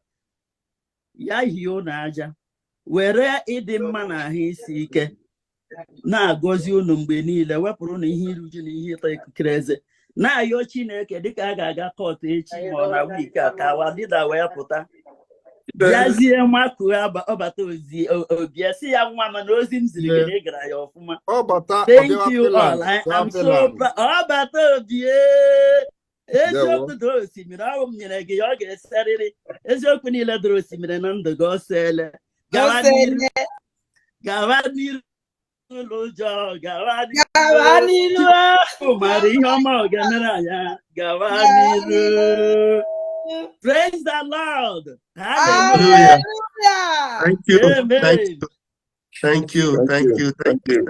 ya hie unu aja. were ịdị mma na ahụ isi ike na-agọzi unu mgbe niile, wepụrụ na ihe iru uju na ihe ịta ikikere eze, na-ayọ Chineke dịka a ga-aga kọtụ echi ma ọ na wiki a ka wadida wee pụta bịazie makụ ọbata ozi obia si ya nwa mana ozi m ziri gị na ị gara ya ọfụma. Thank you all. I'm so proud. Ọbata obie eziokwu doro osimiri ahụ m nyere gị ya ọ ga-eserịrị eziokwu niile doro osimiri na ndụ gị ọsele gawa n'iru ụlọ ụjọ gawa n'iru mara ihe ọma ọ ga-emere anya gawa n'iru. Praise the Lord. Hallelujah. Thank you. Amen. Thank you. Thank you. Thank you.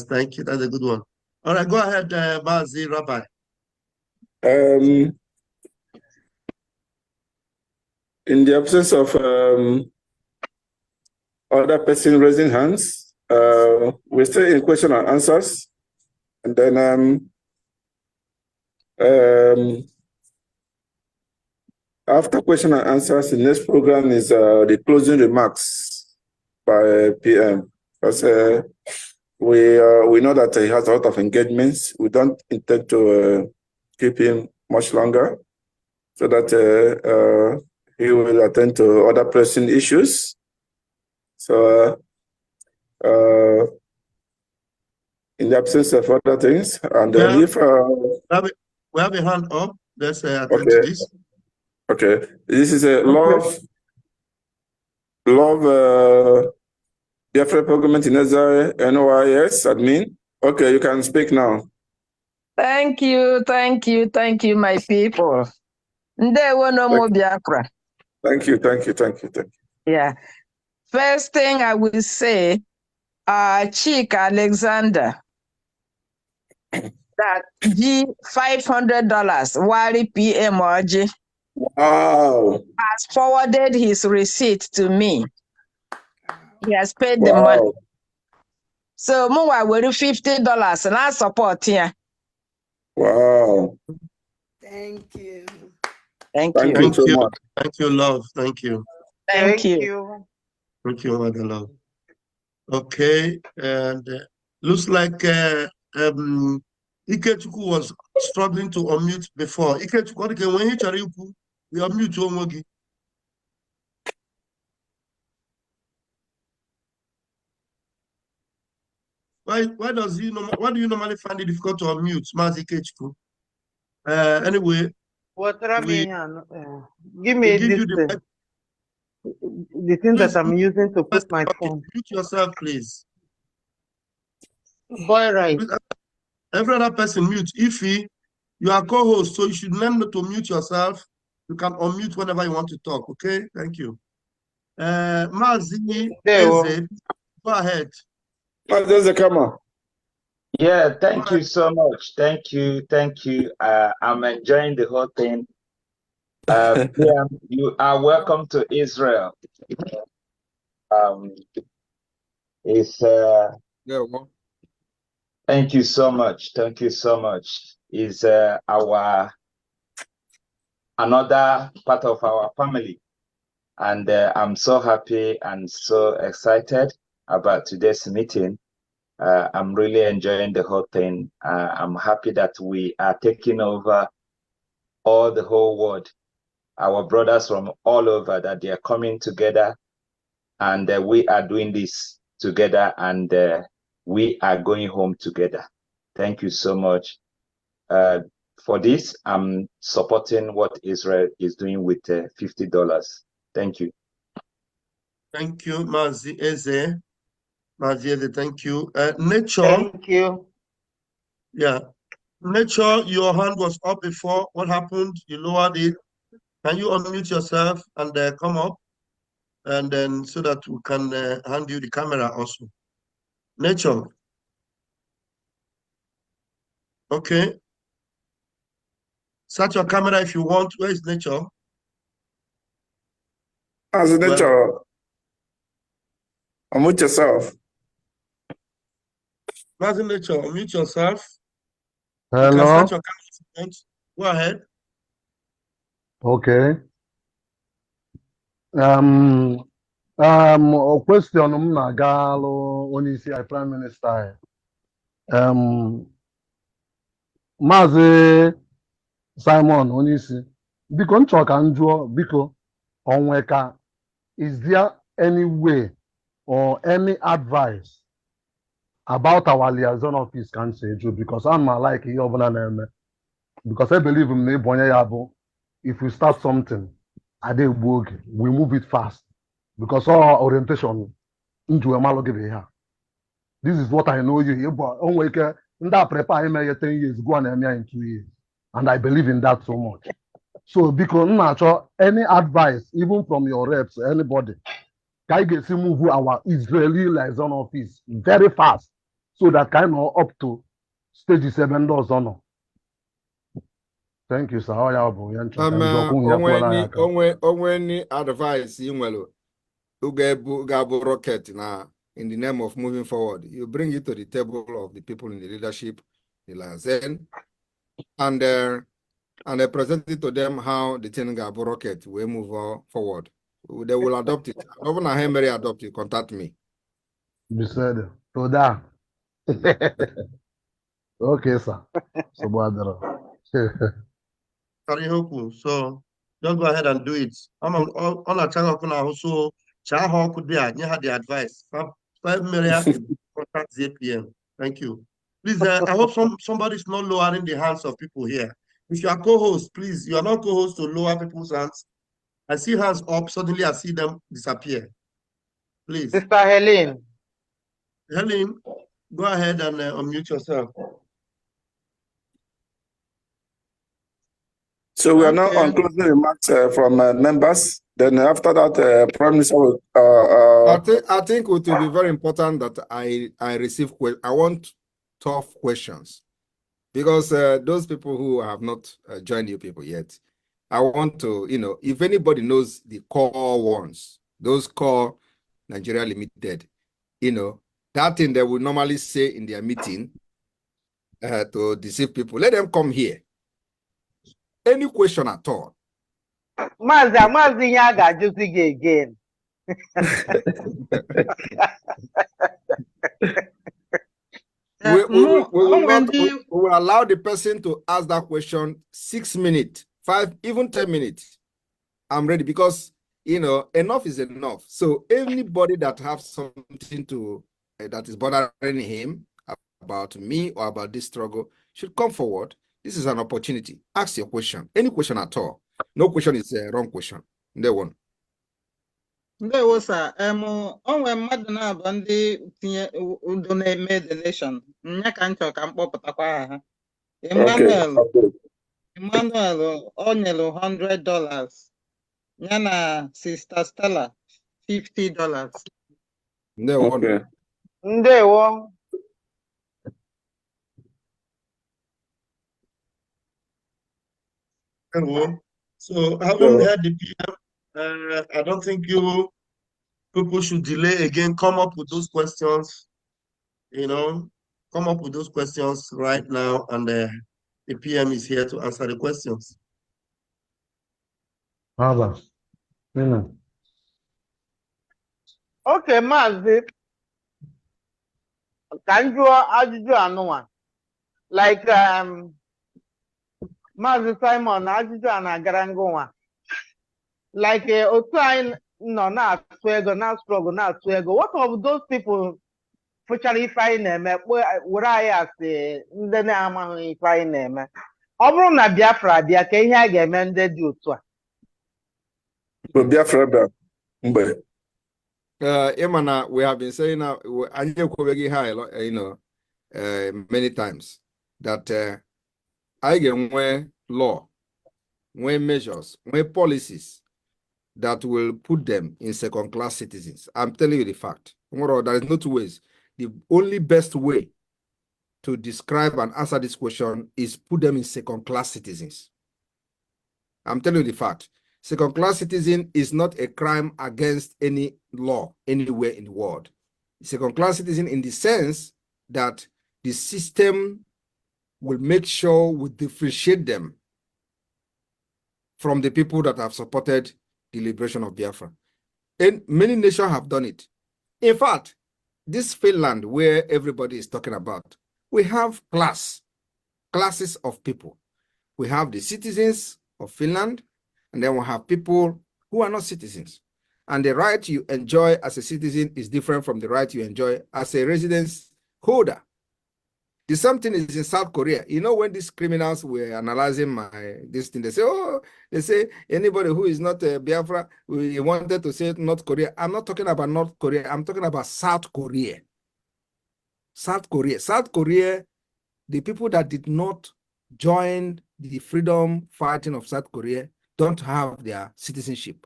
Thank you. That's a good one. All right, go ahead, Mazi, Rabbi. In the absence of other person raising hands, we're still in question and answers. And then after question and answers, the next program is the closing remarks by PM. Because we know that he has a lot of engagements. We don't intend to keep him much longer, so that he will attend to other pressing issues. So in the absence of other things, and then if we have a hand up, let's attend to this. Okay, this is a love Biafra Government in Exile, NYS admin. Okay, you can speak now. Thank you, my people. Ndewo no more Biafra. Thank you. Yeah. First thing I will say, Chick Alexander, that $500 Wari PM RG has forwarded his receipt to me. He has paid the money. So Muwa will $50 and I support here. Wow. Thank you. Thank you so much. Thank you, love. Thank you. Thank you. Thank you, mother love. Okay, and looks like Ikechukwu was struggling to unmute before. Ikechukwu, when you try to unmute Omogi. Why do you normally find it difficult to unmute, Mazi Ikechukwu? Anyway, give me this thing. The thing that I'm using to put my phone. Mute yourself, please. Boy, right. Every other person mute. Ify, you are co-host, so you should learn to mute yourself. You can unmute whenever you want to talk. Okay, thank you. Mazi, Eze, go ahead. There's a camera. Yeah, thank you so much. Thank you. I'm enjoying the whole thing. You are welcome to Israel. Thank you so much. Is our another part of our family, and I'm so happy and so excited about today's meeting. I'm really enjoying the whole thing. I'm happy that we are taking over the whole world. Our brothers from all over, that they are coming together, and we are doing this together, and we are going home together. Thank you so much. For this, I'm supporting what Israel is doing with $50. Thank you. Thank you, Mazi Eze. Thank you. Nature. Thank you. Yeah. Nature, your hand was up before. What happened? You lowered it. Can you unmute yourself and come up? And then so that we can hand you the camera also. Nature. Okay. Start your camera if you want. Where is Nature? As Nature. Unmute yourself. Mazi Nature, unmute yourself. Hello. You can start your camera if you want. Go ahead. Okay. Question m na-aga alụ onye isi anyị prime minista anyị. Maazị Simon onye isi, biko m chọrọ ka m jụọ biko onwe ka is there any way or any advice about our liaison office ka m si eju because I'm like ihe ọbụla na-eme because I believe m na ịbụ onye ya bụ if we start something ada egbu oge we move it fast because our orientation nju emalụ gị bụ ihe a. This is what I know you ịbụ onwe ike ndị a prepare ime ya 10 years go na eme ya in 2 years and I believe in that so much. So biko m na-achọ any advice even from your reps anybody ka anyị ga-esi move our Israeli liaison office very fast so that ka anyị nọ up to stages ebe ndị ọzọ nọ. Thank you, sir. Ọ ya bụ ya nchọka nzọkwu ya kwụọla ya aka. onwe ni advice ị nwere ga-abụ rocket na in the name of moving forward, you bring it to the table of the people in the leadership, the Lazen, and present it to them how the thing gabu rocket will move forward. They will adopt it. Even a Henry adopt it, contact me. You said to that. Okay, sir. So So just go ahead and do it. I'm on a channel now, so Chaho could be the advice. 5 million contact ZPM. Thank you. Please, I hope somebody's not lowering the hands of people here. If you are co-host, please, you are not co-host to lower people's hands. I see hands up, suddenly I see them disappear. Please. Sister Helen. Helen, go ahead and unmute yourself. So we are now on closing remarks from members. Then after that, Prime Minister will. I think it will be very important that I receive. I want tough questions because those people who have not joined you people yet, I want to, if anybody knows the core ones, those core Nigeria Limited, that thing they will normally say in their meeting to deceive people. Let them come here. Any question at all. Mazi Yaga just again. We will allow the person to ask that question 6 minutes, 5, even 10 minutes. I'm ready because enough is enough. So anybody that have something to that is bothering him about me or about this struggle should come forward. This is an opportunity. Ask your question. Any question at all. No question is a wrong question. They won. Ndewo sir. Onwe mmadụ na-abụ ndị tinye udo na-eme donation. Nya ka nchọ ka mkpọpụtakwa ha. Emmanuel o nyere $100. Ya na Sister Stella $50. Ndewo. Ndewo. So I haven't heard the PM. I don't think you people should delay again. Come up with those questions. Come up with those questions right now, and the PM is here to answer the questions. Okay, Mazi. Can you ajụjụ anụnwa? Like Mazi Simon ajụjụ a na-agara ngụnwa. Like otu anyị nọ na-atụ ego na struggle na-atụ ego. What of those people fụchara ife anyị na-eme were anyị asị ndị na-amaghị ife anyị na-eme? Ọ bụrụ na Biafra bịa ka ihe a ga-eme ndị dị otu a. Biafra bịa mgbe. Emana, we have been saying now, many times that I get when law, when measures, when policies that will put them in second-class citizens. I'm telling you the fact. There is no two ways. The only best way to describe and answer this question is put them in second-class citizens. I'm telling you the fact. Second-class citizen is not a crime against any law anywhere in the world. Second-class citizen in the sense that the system will make sure we differentiate them from the people that have supported the liberation of Biafra. And many nations have done it. In fact, this Finland where everybody is talking about, we have classes of people. We have the citizens of Finland, and then we have people who are not citizens. And the right you enjoy as a citizen is different from the right you enjoy as a residence holder. The same thing is in South Korea. You know, when these criminals were analyzing this thing, they say anybody who is not a Biafra, we wanted to say North Korea. I'm not talking about North Korea. I'm talking about South Korea. South Korea. South Korea, the people that did not join the freedom fighting of South Korea don't have their citizenship.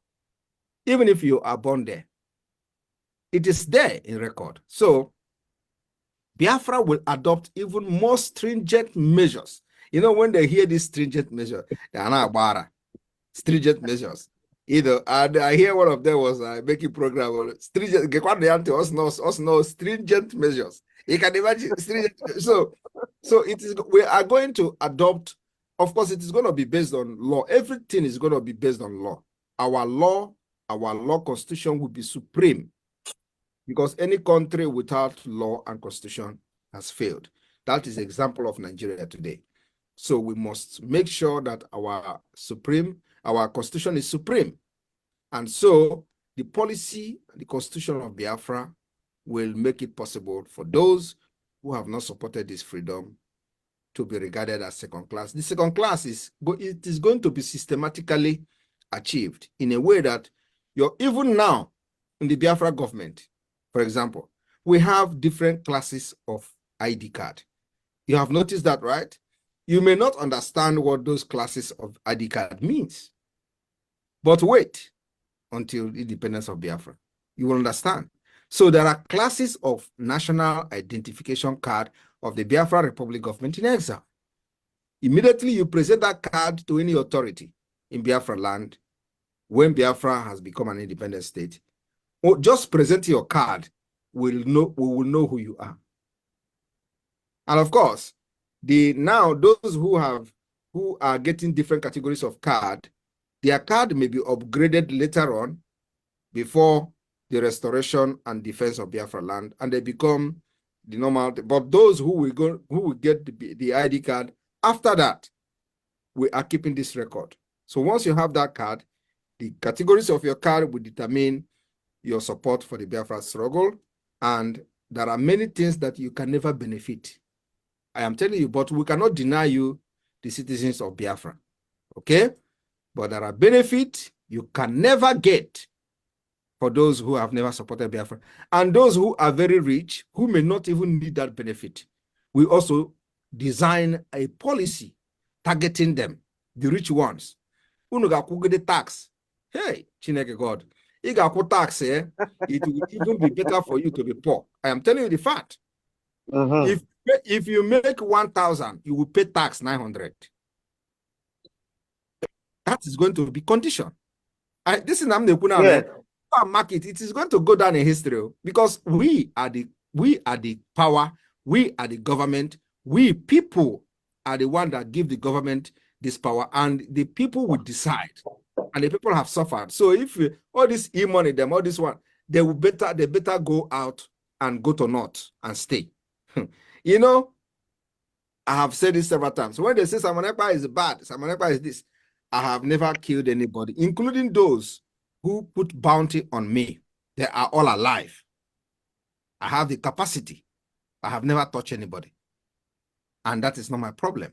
Even if you are born there, it is there in record. So Biafra will adopt even more stringent measures. You know, when they hear these stringent measures, they are not bara. Stringent measures. Either I hear one of them was making program stringent. Stringent measures. You can imagine stringent. So it is. We are going to adopt. Of course, it is going to be based on law. Everything is going to be based on law. Our law constitution will be supreme, because any country without law and constitution has failed. That is the example of Nigeria today. So we must make sure that our constitution is supreme. And so the policy, the constitution of Biafra will make it possible for those who have not supported this freedom to be regarded as second class. The second class is going to be systematically achieved in a way that even now in the Biafra government, for example, we have different classes of ID card. You have noticed that, right? You may not understand what those classes of ID card means, but wait until the independence of Biafra. You will understand. So there are classes of national identification card of the Biafra Republic government in exile. Immediately you present that card to any authority in Biafra land when Biafra has become an independent state. Or just present your card, we will know who you are. And of course, those who are getting different categories of card, their card may be upgraded later on before the restoration and defense of Biafra land, and they become the normal. But those who will get the ID card after that, we are keeping this record. So once you have that card, the categories of your card will determine your support for the Biafra struggle, and there are many things that you can never benefit. I am telling you, but we cannot deny you the citizens of Biafra, okay? But there are benefits you can never get for those who have never supported Biafra. And those who are very rich, who may not even need that benefit, we also design a policy targeting them, the rich ones. Unu ga-akwụgo the tax. Hey, Chineke God. You ga-akwụ tax, it will even be better for you to be poor. I am telling you the fact. If you make 1,000, you will pay tax 900. That is going to be condition. This is market. It is going to go down in history because we are the power. We are the government. We people are the one that give the government this power, and the people will decide. And the people have suffered. So if all this e-money, them, all this one, they better go out and go to North and stay. You know, I have said this several times. When they say Samonepa is bad, Samonepa is this, I have never killed anybody, including those who put bounty on me. They are all alive. I have the capacity. I have never touched anybody. And that is not my problem.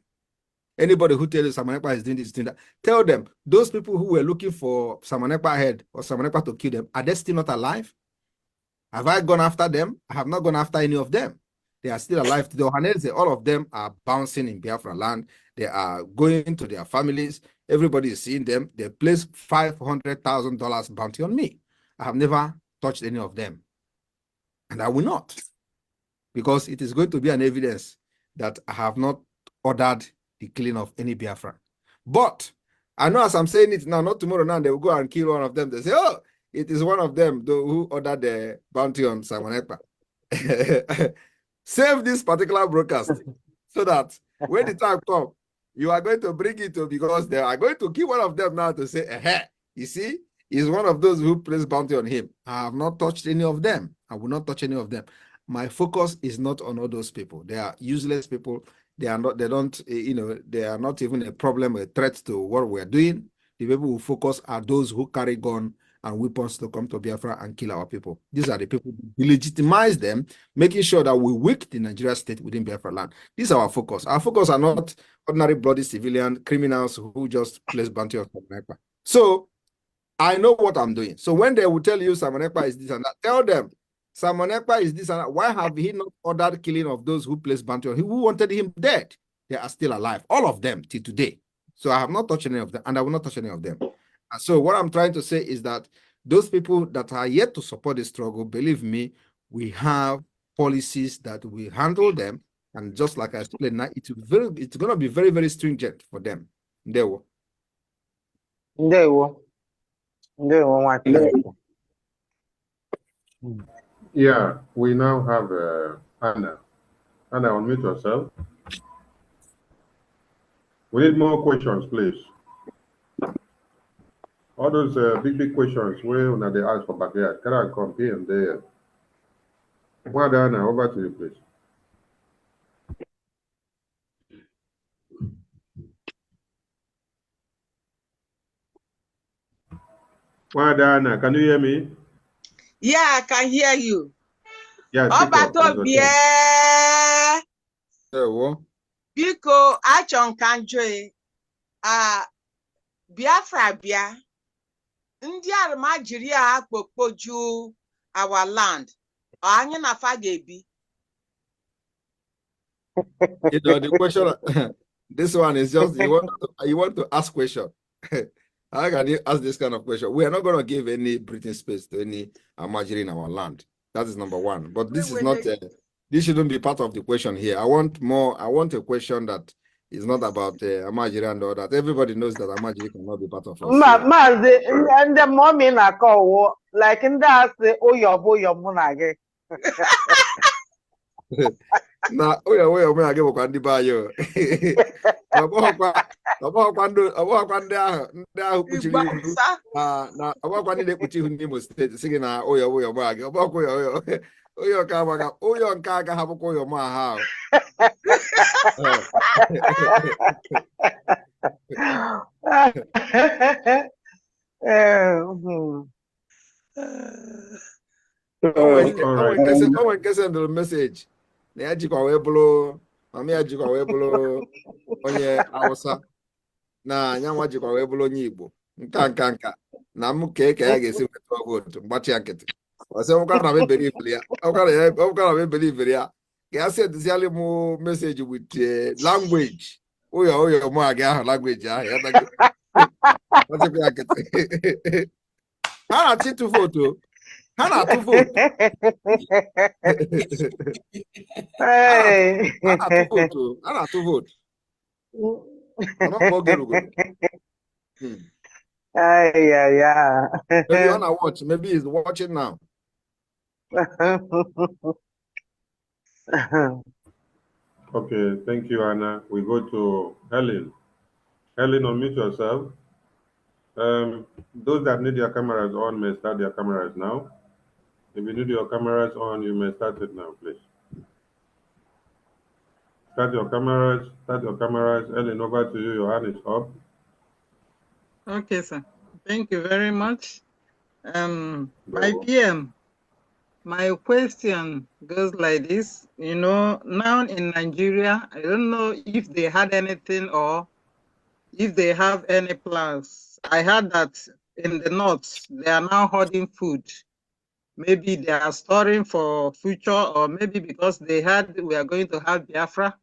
Anybody who tells you Samonepa is doing this, doing that, tell them, those people who were looking for Samonepa head or Samonepa to kill them, are they still not alive? Have I gone after them? I have not gone after any of them. They are still alive. The Ohanese, all of them are bouncing in Biafra land. They are going to their families. Everybody is seeing them. They place $500,000 bounty on me. I have never touched any of them. And I will not. Because it is going to be an evidence that I have not ordered the killing of any Biafra. But I know as I'm saying it now, not tomorrow now, they will go and kill one of them. They say, oh, it is one of them who ordered the bounty on Simon Ekpa. Save this particular broadcast so that when the time comes, you are going to bring it to, because they are going to kill one of them now to say, you see, is one of those who place bounty on him. I have not touched any of them. I will not touch any of them. My focus is not on all those people. They are useless people. They are not, they don't, they are not even a problem, a threat to what we're doing. The people who focus are those who carry gun and weapons to come to Biafra and kill our people. These are the people who delegitimize them, making sure that we weaken the Nigeria state within Biafra land. This is our focus. Our focus are not ordinary bloody civilian criminals who just place bounty on Ekpa. So I know what I'm doing. So when they will tell you Simon Ekpa is this and that, tell them Simon Ekpa is this and that. Why have he not ordered killing of those who placed bounty on him, who wanted him dead? They are still alive, all of them till today. So I have not touched any of them, and I will not touch any of them. And so what I'm trying to say is that those people that are yet to support the struggle, believe me, we have policies that will handle them. And just like I explained now, it's going to be very, very stringent for them. Ndewo. Ndewo. Ndewo, Yeah, we now have Anna. Anna, unmute yourself. We need more questions, please. All those big questions where they ask for backyard, can I come here and there? Well, Anna, over to you, please. Well, Anna, can you hear me? Yeah, I can hear you. Yeah, Biko, achon kanjoe. Biafra bia. Ndị Almajiri akpokpoju our land. Anyị na fa ga-ebi. The question, this one is just, you want to ask question. How can you ask this kind of question? We are not going to give any breathing space to any Almajiri in our land. That is number one. But this is not, this shouldn't be part of the question here. I want a question that is not about Almajiri and all that. Everybody knows that Almajiri cannot be part of us. Mazi, and the mommy na call, like in that, oyo munage. Na oyo me age bokwa ndi bayo ọbọkwa ndị ahụ kpuchiri ihu na ọbọkwa ndị na-ekpuchi ihu n'Imo steeti sị gị na oyo ma gị ọbọkwa oyo ka amaga oyo nke aga ha bụkwa oyo ma ha o nke sendụrụ meseji na ya jikwa wee bụrụ mama ya jikwa wee bụrụ onye Hausa na anyanwa jikwa wee bụrụ onye Igbo nka na m ka ya ga-esi weta vootu mgbachi ya nkịtị ọsị ọbụkara na mebere ibere ya ka ya setizialị m meseji with language oyo mụ aga ahụ language ahụ ya gbachikwa ya nkịtị ha na-achị ịtụ vootu ha na-atụ vootu a na-atụ vootu maybe on a watch, maybe he's watching now. Okay, thank you, Anna. We go to Helen. Helen, unmute yourself. Those that need your cameras on may start their cameras now. If you need your cameras on, you may start it now, please. Start your cameras. Helen, over to you. Your hand is up. Okay, sir. Thank you very much. My PM, my question goes like this. You know, now in Nigeria, I don't know if they had anything or if they have any plans. I heard that in the north, they are now hoarding food. Maybe they are storing for future, or maybe because they heard we are going to have Biafra.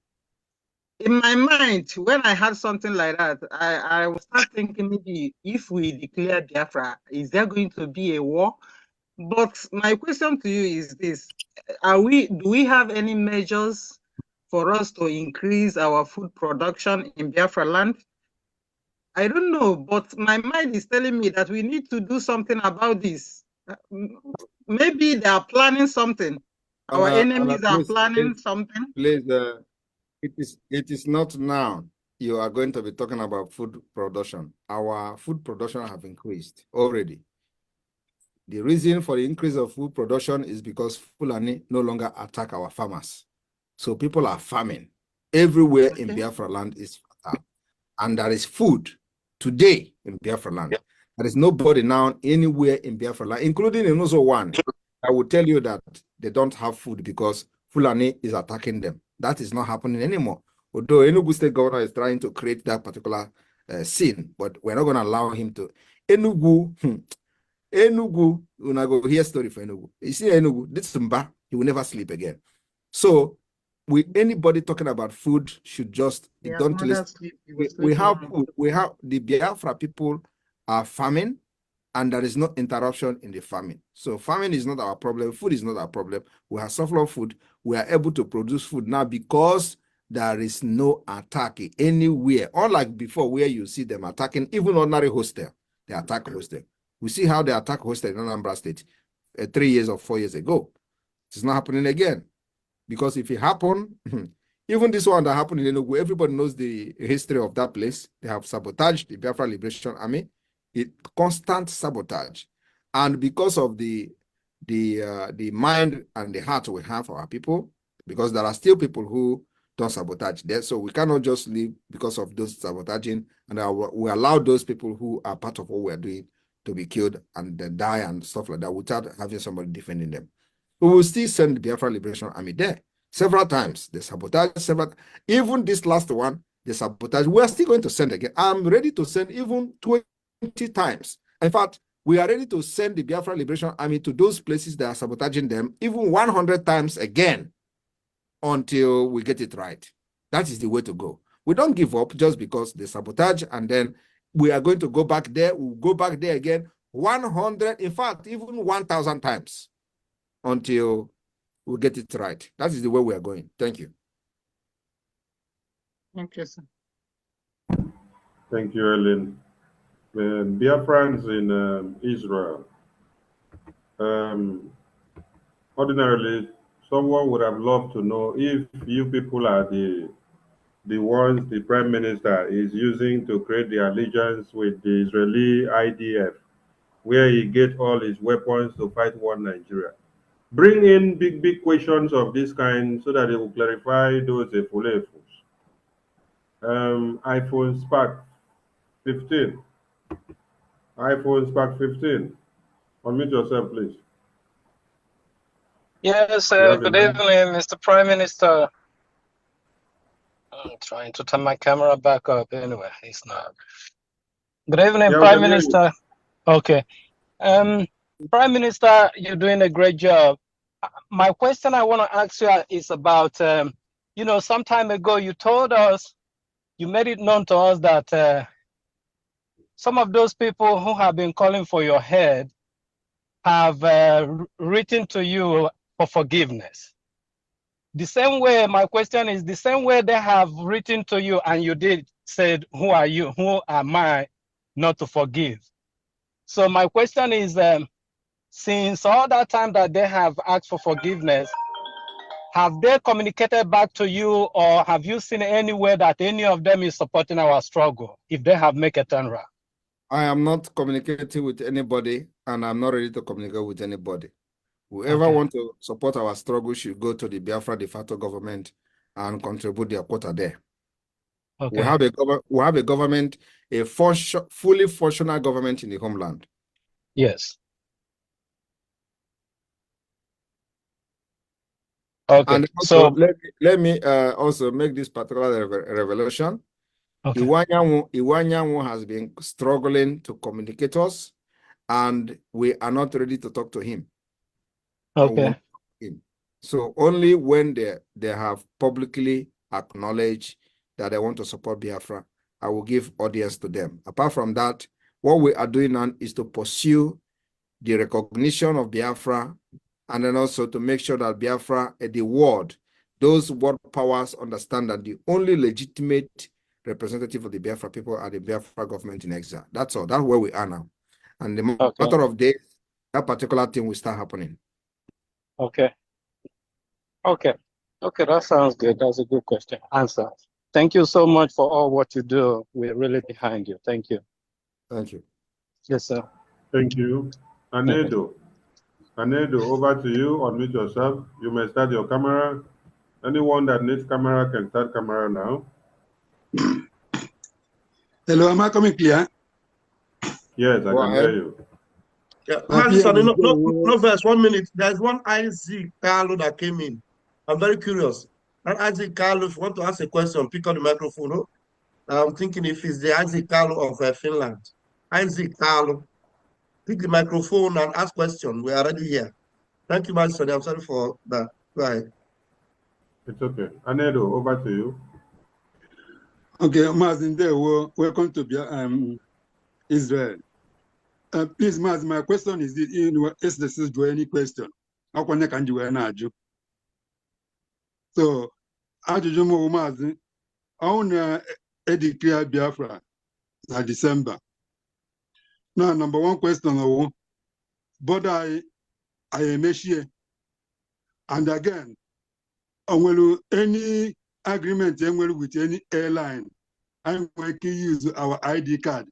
In my mind, when I had something like that, I will start thinking maybe if we declare Biafra, is there going to be a war? But my question to you is this: do we have any measures for us to increase our food production in Biafra land? I don't know, but my mind is telling me that we need to do something about this. Maybe they are planning something. Our enemies are planning something. Please, it is not now. You are going to be talking about food production. Our food production have increased already. The reason for the increase of food production is because Fulani no longer attack our farmers. So people are farming. Everywhere in Biafra land is fertile. And there is food today in Biafra land. There is nobody now anywhere in Biafra land, including in also one. I will tell you that they don't have food because Fulani is attacking them. That is not happening anymore. Although Enugu State Governor is trying to create that particular scene, but we're not going to allow him to. Enugu, when I go hear story for Enugu. You see Enugu, this Mba, he will never sleep again. So, anybody talking about food should just don't listen. We have food. We have the Biafra people are farming, and there is no interruption in the farming. So farming is not our problem. Food is not our problem. We have surplus food. We are able to produce food now because there is no attack anywhere. Unlike before, where you see them attacking even ordinary hostel, they attack hostel. We see how they attack hostel in Anambra State 3 years or 4 years ago. It's not happening again. Because if it happened, even this one that happened in Enugu, everybody knows the history of that place. They have sabotaged the Biafra Liberation Army. Constant sabotage. And because of the mind and the heart we have for our people, because there are still people who don't sabotage there. So we cannot just leave because of those sabotaging, and we allow those people who are part of what we're doing to be killed and then die and stuff like that without having somebody defending them. We will still send the Biafra Liberation Army there several times. They sabotage several. Even this last one, they sabotage. We are still going to send again. I'm ready to send even 20 times. In fact, we are ready to send the Biafra Liberation Army to those places that are sabotaging them even 100 times again until we get it right. That is the way to go. We don't give up just because they sabotage and then we are going to go back there. We'll go back there again 100, in fact, even 1,000 times until we get it right. That is the way we are going. Thank you. Thank you, sir. Thank you, Ellen. Biafrans in Israel. Ordinarily, someone would have loved to know if you people are the ones the prime minister is using to create the allegiance with the Israeli IDF, where he get all his weapons to fight one Nigeria. Bring in big questions of this kind so that they will clarify those efulefus. iPhone Spark 15. iPhone Spark 15. Unmute yourself, please. Yes, good evening, Mr. Prime Minister. I'm trying to turn my camera back up. Anyway, it's not. Good evening, Yeah, Prime Minister. Okay. Prime Minister, you're doing a great job. My question I want to ask you is about, some time ago you told us, you made it known to us that some of those people who have been calling for your head have written to you for forgiveness. The same way, my question is the same way they have written to you and you did said, who are you? Who am I not to forgive? So my question is, since all that time that they have asked for forgiveness, have they communicated back to you or have you seen anywhere that any of them is supporting our struggle if they have made a turnaround? I am not communicating with anybody and I'm not ready to communicate with anybody. Whoever want to support our struggle should go to the Biafra de facto government and contribute their quota there. Okay. We have a government, a fully functional government in the homeland. Yes. Okay. And also, let me also make this particular revelation. Okay. Iwanyanwu has been struggling to communicate us, and we are not ready to talk to him. Okay. So only when they have publicly acknowledged that they want to support Biafra, I will give audience to them. Apart from that, what we are doing now is to pursue the recognition of Biafra, and then also to make sure that Biafra, the world, those world powers understand that the only legitimate representative of the Biafra people are the Biafra government in exile. That's all. That's where we are now. And the matter of days, that particular thing will start happening. Okay. Okay. Okay, that sounds good. That's a good question. Answer. Thank you so much for all what you do. We're really behind you. Thank you. Thank you. Yes, sir. Thank you. Anedo, over to you. Unmute yourself. You may start your camera. Anyone that needs camera can start camera now. Hello, am I coming clear? Yes, I can hear you. Yeah, Mazi, no verse, 1 minute. There's one Isaac Carlo that came in. I'm very curious. And Isaac Carlo, if you want to ask a question, pick on the microphone. Oh? I'm thinking if it's the Isaac Carlo of Finland. Isaac Carlo, pick the microphone and ask question. We are already here. Thank you, Mazi. I'm sorry for that. Go ahead. It's okay. Anedo, over to you. Okay, Mazi, welcome to Israel. Please, Mazi, my question is this is any question. How can you So, ajụjụ m Mazi, I want to declare Biafra in December. Now, number one question, but I am here. And again, will any agreement with any airline, I'm going to use our ID card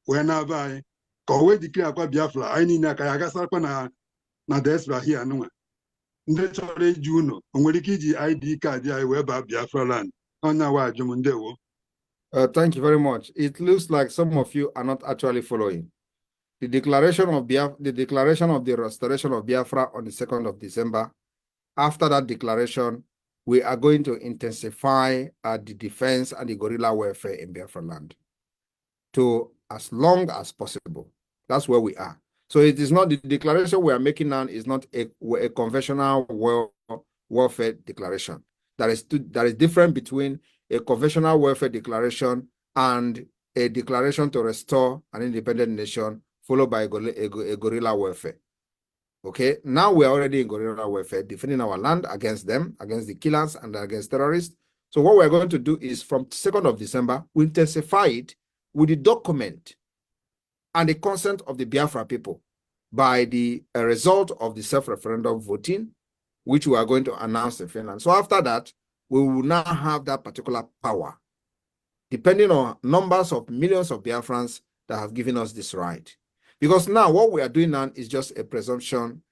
whenever I go declare Biafra. I need na diaspora here. No, ndị chọrọ eji ụnọ nwere ike iji ID card ya wee baa Biafra land. Thank you very much. It looks like some of you are not actually following. The declaration of the restoration of Biafra on the 2nd of December. After that declaration, we are going to intensify the defense and the guerrilla warfare in Biafra land to as long as possible. That's where we are. So it is not the declaration we are making now is not a conventional warfare declaration. That is different between a conventional warfare declaration and a declaration to restore an independent nation followed by a guerrilla warfare. Okay, now we are already in guerrilla warfare, defending our land against them, against the killers and against terrorists. So what we're going to do is from 2nd of December, we intensify it with the document and the consent of the Biafra people by the result of the self-referendum voting, which we are going to announce in Finland. So after that, we will now have that particular power, depending on numbers of millions of Biafrans that have given us this right. Because now what we are doing now is just a presumption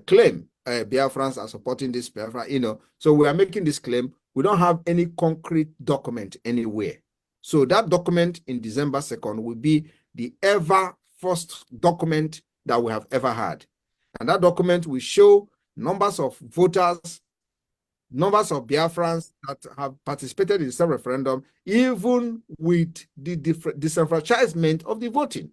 claim. Biafrans are supporting this Biafra, So we are making this claim. We don't have any concrete document anywhere. So that document in December 2nd will be the ever first document that we have ever had. And that document will show numbers of voters, numbers of Biafrans that have participated in the referendum, even with the disenfranchisement of the voting.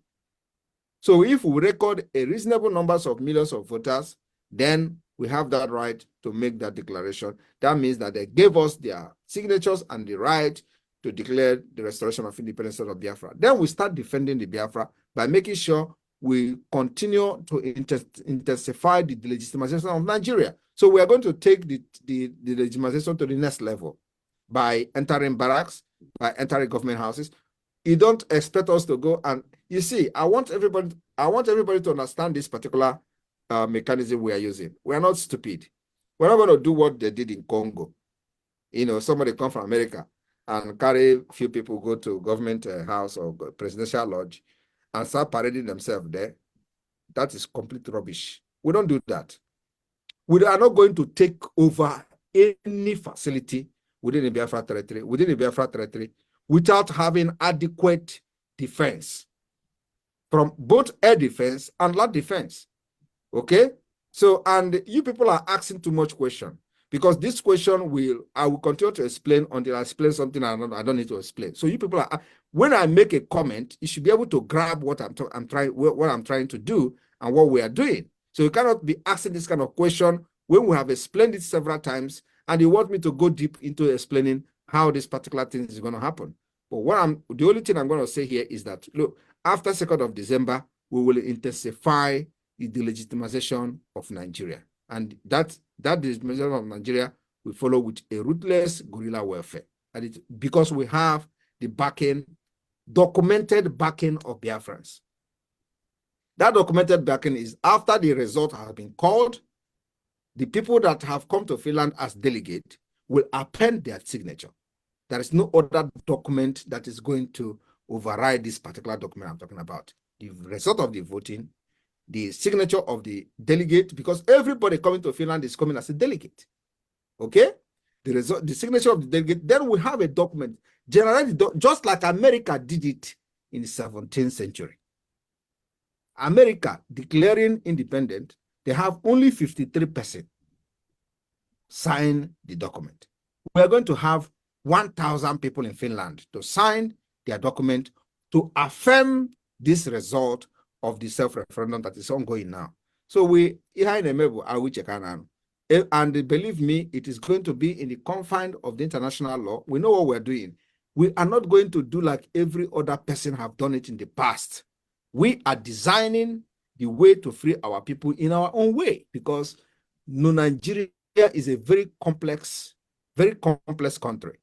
So if we record a reasonable numbers of millions of voters, then we have that right to make that declaration. That means that they gave us their signatures and the right to declare the restoration of independence of Biafra. Then we start defending the Biafra by making sure we continue to intensify the delegitimization of Nigeria. So we are going to take the legitimization to the next level by entering barracks, by entering government houses. You don't expect us to go and, you see, I want everybody to understand this particular mechanism we are using. We are not stupid. We're not going to do what they did in Congo. Somebody come from America and carry a few people, go to government house or presidential lodge and start parading themselves there. That is complete rubbish. We don't do that. We are not going to take over any facility within the Biafra territory, without having adequate defense from both air defense and land defense. Okay? So, and you people are asking too much question, because this question I will continue to explain until I explain something I don't need to explain. So you people are, when I make a comment, you should be able to grab what I'm trying to do and what we are doing. So you cannot be asking this kind of question when we have explained it several times and you want me to go deep into explaining how this particular thing is going to happen. But the only thing I'm going to say here is that, look, after 2nd of December, we will intensify the delegitimization of Nigeria. And that delegitimization of Nigeria will follow with a ruthless guerrilla warfare. And because we have the documented backing of Biafrans. That documented backing is after the result has been called, the people that have come to Finland as delegate will append their signature. There is no other document that is going to override this particular document I'm talking about. The result of the voting, the signature of the delegate, because everybody coming to Finland is coming as a delegate. Okay? The signature of the delegate, then we have a document, generally just like America did it in the 17th century. America declaring independent, they have only 53% sign the document. We are going to have 1,000 people in Finland to sign their document to affirm this result of the self-referendum that is ongoing now. So and believe me, it is going to be in the confines of the international law. We know what we're doing. We are not going to do like every other person have done it in the past. We are designing the way to free our people in our own way, because Nigeria is a very complex country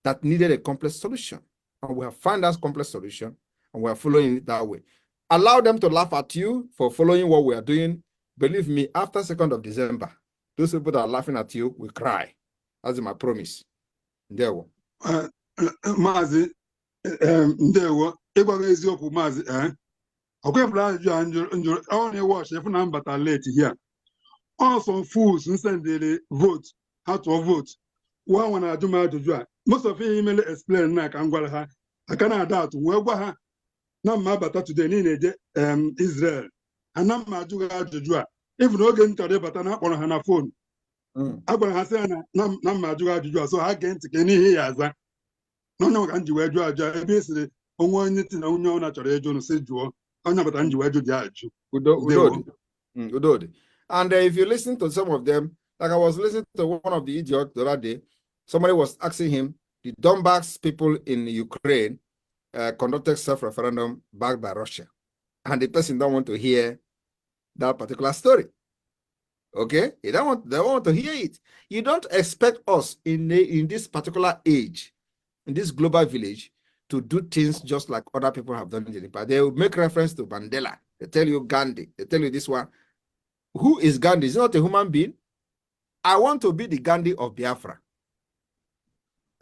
that needed a complex solution. And we have found that complex solution, and we are following it that way. Allow them to laugh at you for following what we are doing. Believe me, after 2nd of December, those people that are laughing at you will cry. That's my promise. There. Mazi, ndewo, ịgwaga eziokwu Mazi, ọkwefula ajụjụ njụrụ ọ na-ewachi efu na mbata late here. Also fools nsendere vote, how to vote. One na ajụ m ajụjụ a. Most of you email explain na ka m gwara ha. Aka na ada atụ wee gwa ha na mma bata today niile Israel. Ana m ajụ ha ajụjụ a. Even oge m chọrọ ịbata na akpọrọ ha na phone. Agwara ha sị na mma ajụ ha ajụjụ a, so ha gee ntị ka n'ihe ya aza. N'onye ka m ji wee jụọ ajụ ebe e siri onwe onye ti na onye ọ na-achọrọ ịjụ nụ sị jụọ. Onye bata m ji wee jụ dị ajụ. Udodi. And if you listen to some of them, like I was listening to one of the idiots the other day, somebody was asking him, the Donbass people in Ukraine conducted self-referendum backed by Russia. And the person don't want to hear that particular story. Okay? They don't want to hear it. You don't expect us in this particular age, in this global village, to do things just like other people have done in the past. They will make reference to Mandela. They tell you Gandhi. They tell you this one. Who is Gandhi? Is not a human being. I want to be the Gandhi of Biafra.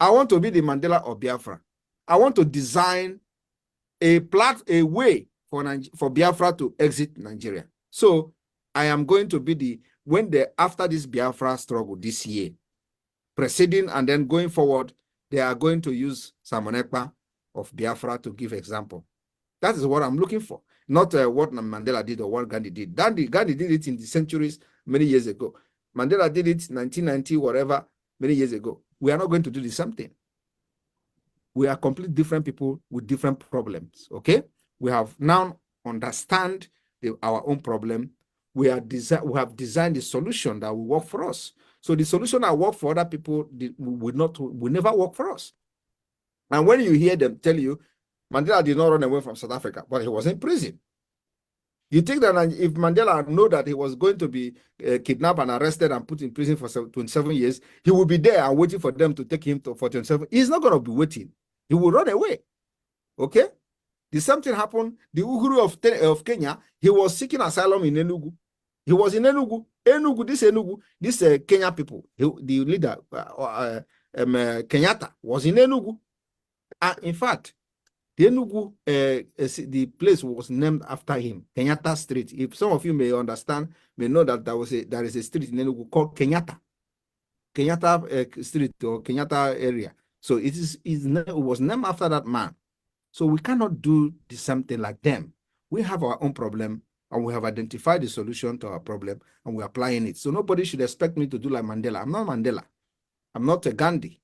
I want to be the Mandela of Biafra. I want to design a way for Biafra to exit Nigeria. So I am going to be after this Biafra struggle this year, proceeding and then going forward, they are going to use Simon Ekpa of Biafra to give example. That is what I'm looking for. Not what Mandela did or what Gandhi did. Gandhi did it in the centuries many years ago. Mandela did it 1990, whatever, many years ago. We are not going to do the same thing. We are completely different people with different problems, okay? We have now understand our own problem. We have designed the solution that will work for us. So the solution that work for other people will never work for us. And when you hear them tell you, Mandela did not run away from South Africa, but he was in prison. You think that if Mandela knew that he was going to be kidnapped and arrested and put in prison for 27 years, he will be there and waiting for them to take him for 27. He's not going to be waiting. He will run away. Okay? The same thing happened. The Uhuru of Kenya, he was seeking asylum in Enugu. He was in Enugu. This Kenya people, the leader, Kenyatta, was in Enugu. In fact, the Enugu, the place was named after him, Kenyatta Street. If some of you may understand, may know that there is a street in Enugu called Kenyatta Street or Kenyatta area. So it was named after that man. So we cannot do the same thing like them. We have our own problem, and we have identified the solution to our problem, and we're applying it. So nobody should expect me to do like Mandela. I'm not Mandela. I'm not a Gandhi.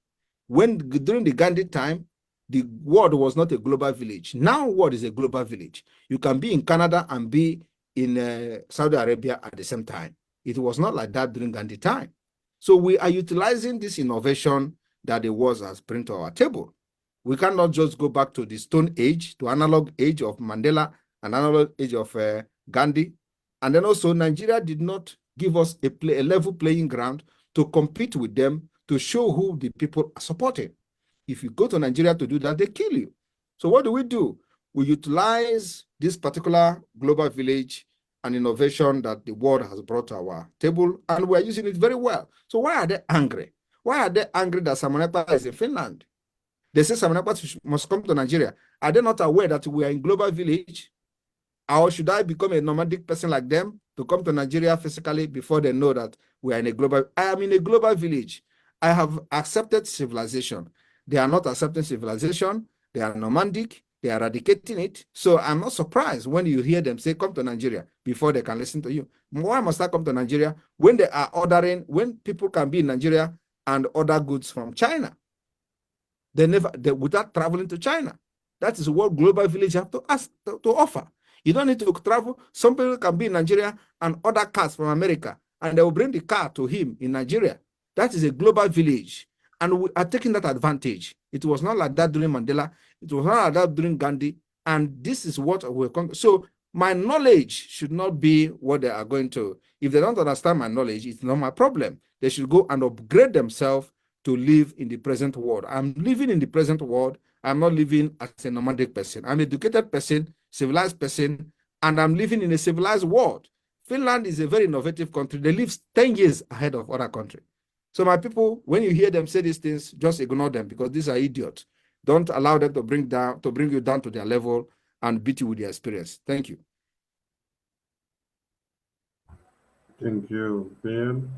During the Gandhi time, the world was not a global village. Now, world is a global village. You can be in Canada and be in Saudi Arabia at the same time. It was not like that during Gandhi time. So we are utilizing this innovation that the world has brought to our table. We cannot just go back to the Stone Age, to analog age of Mandela, and analog age of Gandhi. And then also, Nigeria did not give us a level playing ground to compete with them, to show who the people are supporting. If you go to Nigeria to do that, they kill you. So what do? We utilize this particular global village and innovation that the world has brought to our table, and we're using it very well. So why are they angry? Why are they angry that Simon Ekpa is in Finland? They say Simon Ekpa must come to Nigeria. Are they not aware that we are in global village? Or should I become a nomadic person like them to come to Nigeria physically before they know that we are in a global? I am in a global village. I have accepted civilization. They are not accepting civilization. They are nomadic. They are eradicating it. So I'm not surprised when you hear them say, come to Nigeria before they can listen to you. Why must I come to Nigeria when they are ordering, when people can be in Nigeria and order goods from China? Without traveling to China. That is what global village have to ask to offer. You don't need to travel. Some people can be in Nigeria and order cars from America, and they will bring the car to him in Nigeria. That is a global village, and we are taking that advantage. It was not like that during Mandela. It was not like that during Gandhi, and this is what we're going. So my knowledge should not be what they are going to. If they don't understand my knowledge, it's not my problem. They should go and upgrade themselves to live in the present world. I'm living in the present world. I'm not living as a nomadic person. I'm an educated person, civilized person, and I'm living in a civilized world. Finland is a very innovative country. They live 10 years ahead of other countries. So my people, when you hear them say these things, just ignore them because these are idiots. Don't allow them to bring you down to their level and beat you with their experience. Thank you. Thank you, PM.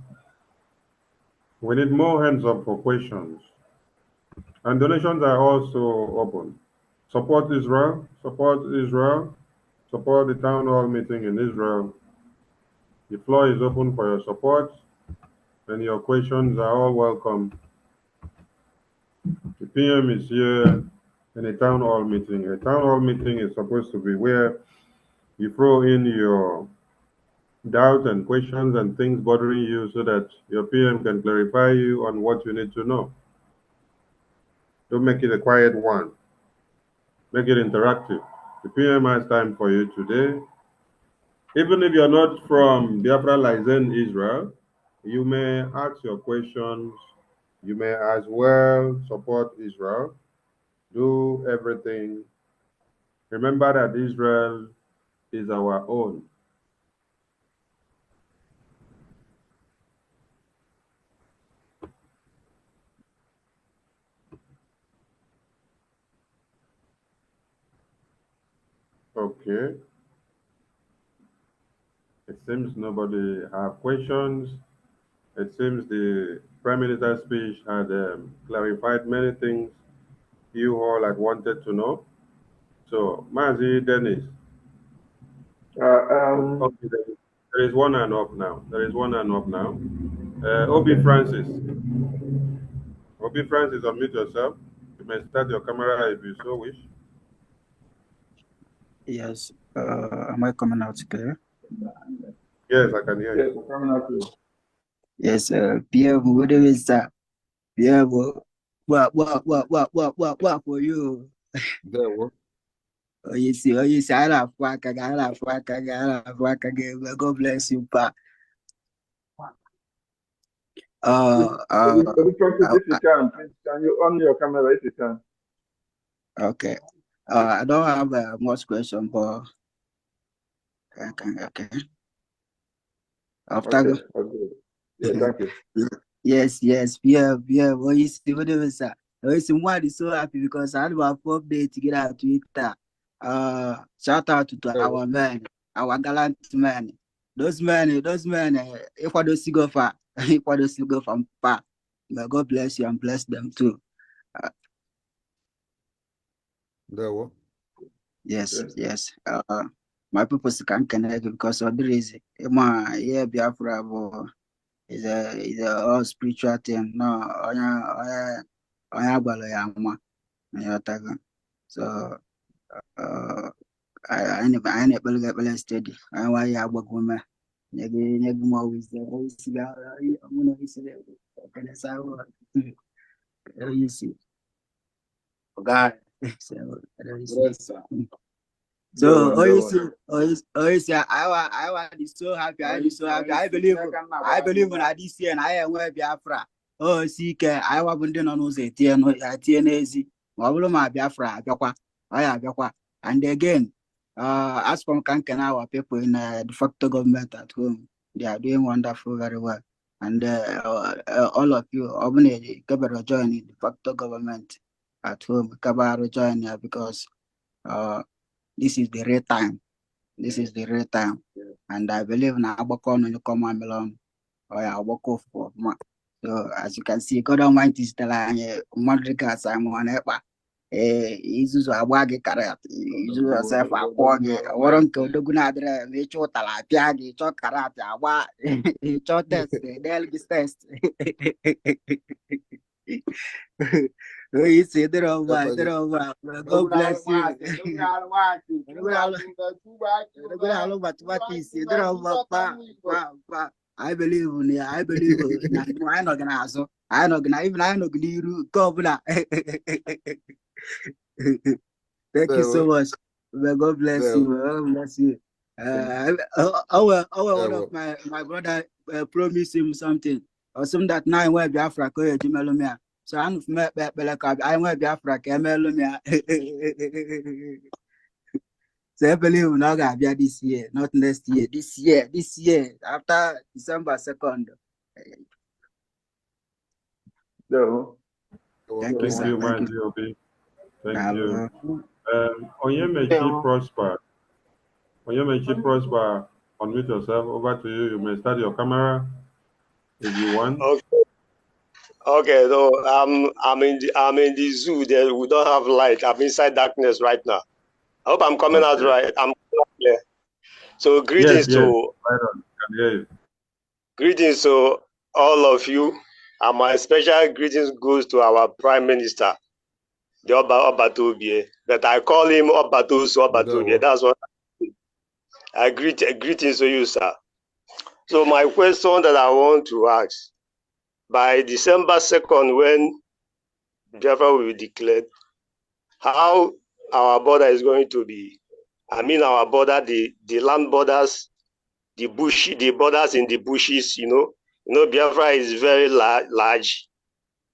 We need more hands up for questions. And donations are also open. Support Israel, support Israel, support the town hall meeting in Israel. The floor is open for your support, and your questions are all welcome. The PM is here in a town hall meeting. A town hall meeting is supposed to be where you throw in your doubts and questions and things bothering you so that your PM can clarify you on what you need to know. Don't make it a quiet one. Make it interactive. The PM has time for you today. Even if you're not from Biafra Lizen, Israel, you may ask your questions. You may as well support Israel. Do everything. Remember that Israel is our own. Okay. It seems nobody have questions. It seems the Prime Minister's speech had clarified many things you all had wanted to know. So, Mazi, Dennis. Okay, there is one hand up now. There is one hand up now. Obi Francis. Obi Francis, unmute yourself. You may start your camera if you so wish. Yes. Am I coming out clear? Yes, I can hear you. Yes, Pierre, what is that? Pierre, what for you? There, what? Oh, you see, I love work, God bless you, pa. If you can, please, can you on your camera if you can? Okay. I don't have much question, but okay. After Okay, yeah, thank you. yes, yeah. What you see, what is that? What is so happy because I have a update to get out Twitter. Shout out to our men, our gallant men. Those men, if I don't see go far, if I don't see go from far, may God bless you and bless them too. There, what? Yes. My purpose can connect because of the reason. Biafra is a all spiritual thing. No, so I never steady. I why I work with me. Negi more wisdom. I'm gonna you see. God. So always I was so happy. I believe in this year and I am where Biafra. Oh, see, I was bundling on those TNAZ. My Biafra, Biafra. And again, as from Kankan, our people in the facto government at home, they are doing wonderful, very well. And all of you, Obnedi, Kabaro joining the facto government at home, Kabaro joining because this is the right time. This is the real time. And I believe now Abakon you come on along or Abako for. So as you can see, God Almighty is the line Madriga Simon Ekpa. Izuzu agba karat izuzu self akwọ gị ọwụrụ nke odogwu na-adịrị ma ịchọ ụtara apịa gị ịchọ karat agba ịchọ test del gị test isi dịrị ọma God bless you odogwu alụ mathematics dịrị ọma pa I believe na anyị nọ gị n'azụ anyị nọ gị na even anyị nọ gị n'iru nke ọbụla. Thank you so much. May God bless you. God bless you. One of my brother promised him something or something that now I want Biafra ko Melomia. So I'm from Belaka. I want Biafra ke Melomia. So I believe we not gonna be this year, not next year. This year after December 2nd. No. Thank you, sir. Thank you. Thank you. Onyemechi Prosper. Onyemechi Prosper, unmute yourself. Over to you. You may start your camera if you want. Okay. So I'm in the zoo. There we don't have light. I'm inside darkness right now. I hope I'm coming out right. I'm clear. So greetings to right on. Can hear you. Greetings to all of you. And my special greetings goes to our Prime Minister, the Obatobie. But I call him Obatobie. That's what I greetings to you, sir. So my question that I want to ask, by December 2nd, when Biafra will be declared, how our border is going to be, I mean our border, the land borders, the borders in the bushes, Biafra is very large.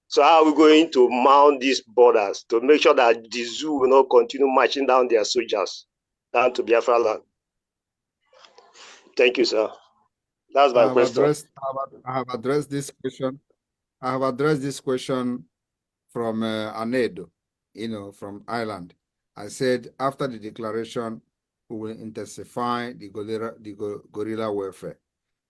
So how are we going to mount these borders to make sure that the zoo will not continue marching down their soldiers down to Biafra land? Thank you, sir. That's my question. I have addressed this question. I have addressed this question from Anedo, from Ireland. I said after the declaration, we will intensify the guerrilla warfare.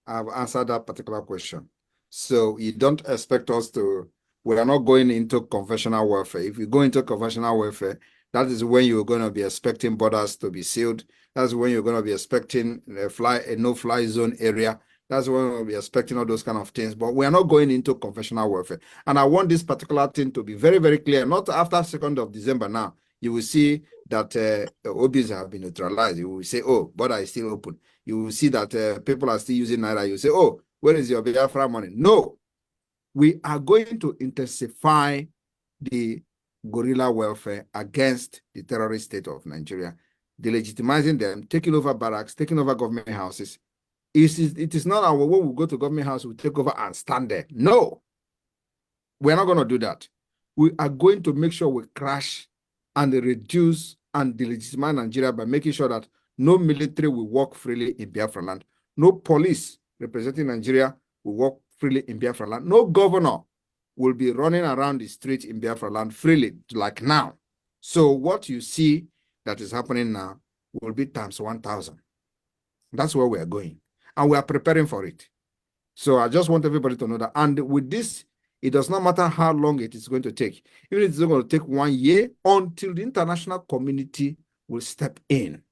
I have answered that particular question. So you don't expect us to. We are not going into conventional warfare. If you go into conventional warfare, that is when you're going to be expecting borders to be sealed. That's when you're going to be expecting a no-fly zone area. That's when we'll be expecting all those kind of things. But we are not going into conventional warfare. And I want this particular thing to be very, very clear. Not after 2nd of December now. You will see that OBs have been neutralized. You will say, oh, border is still open. You will see that people are still using Naira. You say, oh, where is your Biafra money? No. We are going to intensify the guerrilla warfare against the terrorist state of Nigeria, delegitimizing them, taking over barracks, taking over government houses. It is not our when we go to government house, we take over and stand there. No, we're not going to do that. We are going to make sure we crash and reduce and delegitimize Nigeria by making sure that no military will walk freely in Biafra land. No police representing Nigeria will walk freely in Biafra land. No governor will be running around the street in Biafra land freely like now. So what you see that is happening now will be times 1,000. That's where we are going. And we are preparing for it. So I just want everybody to know that. And with this, it does not matter how long it is going to take. Even if it's going to take 1 year until the international community will step in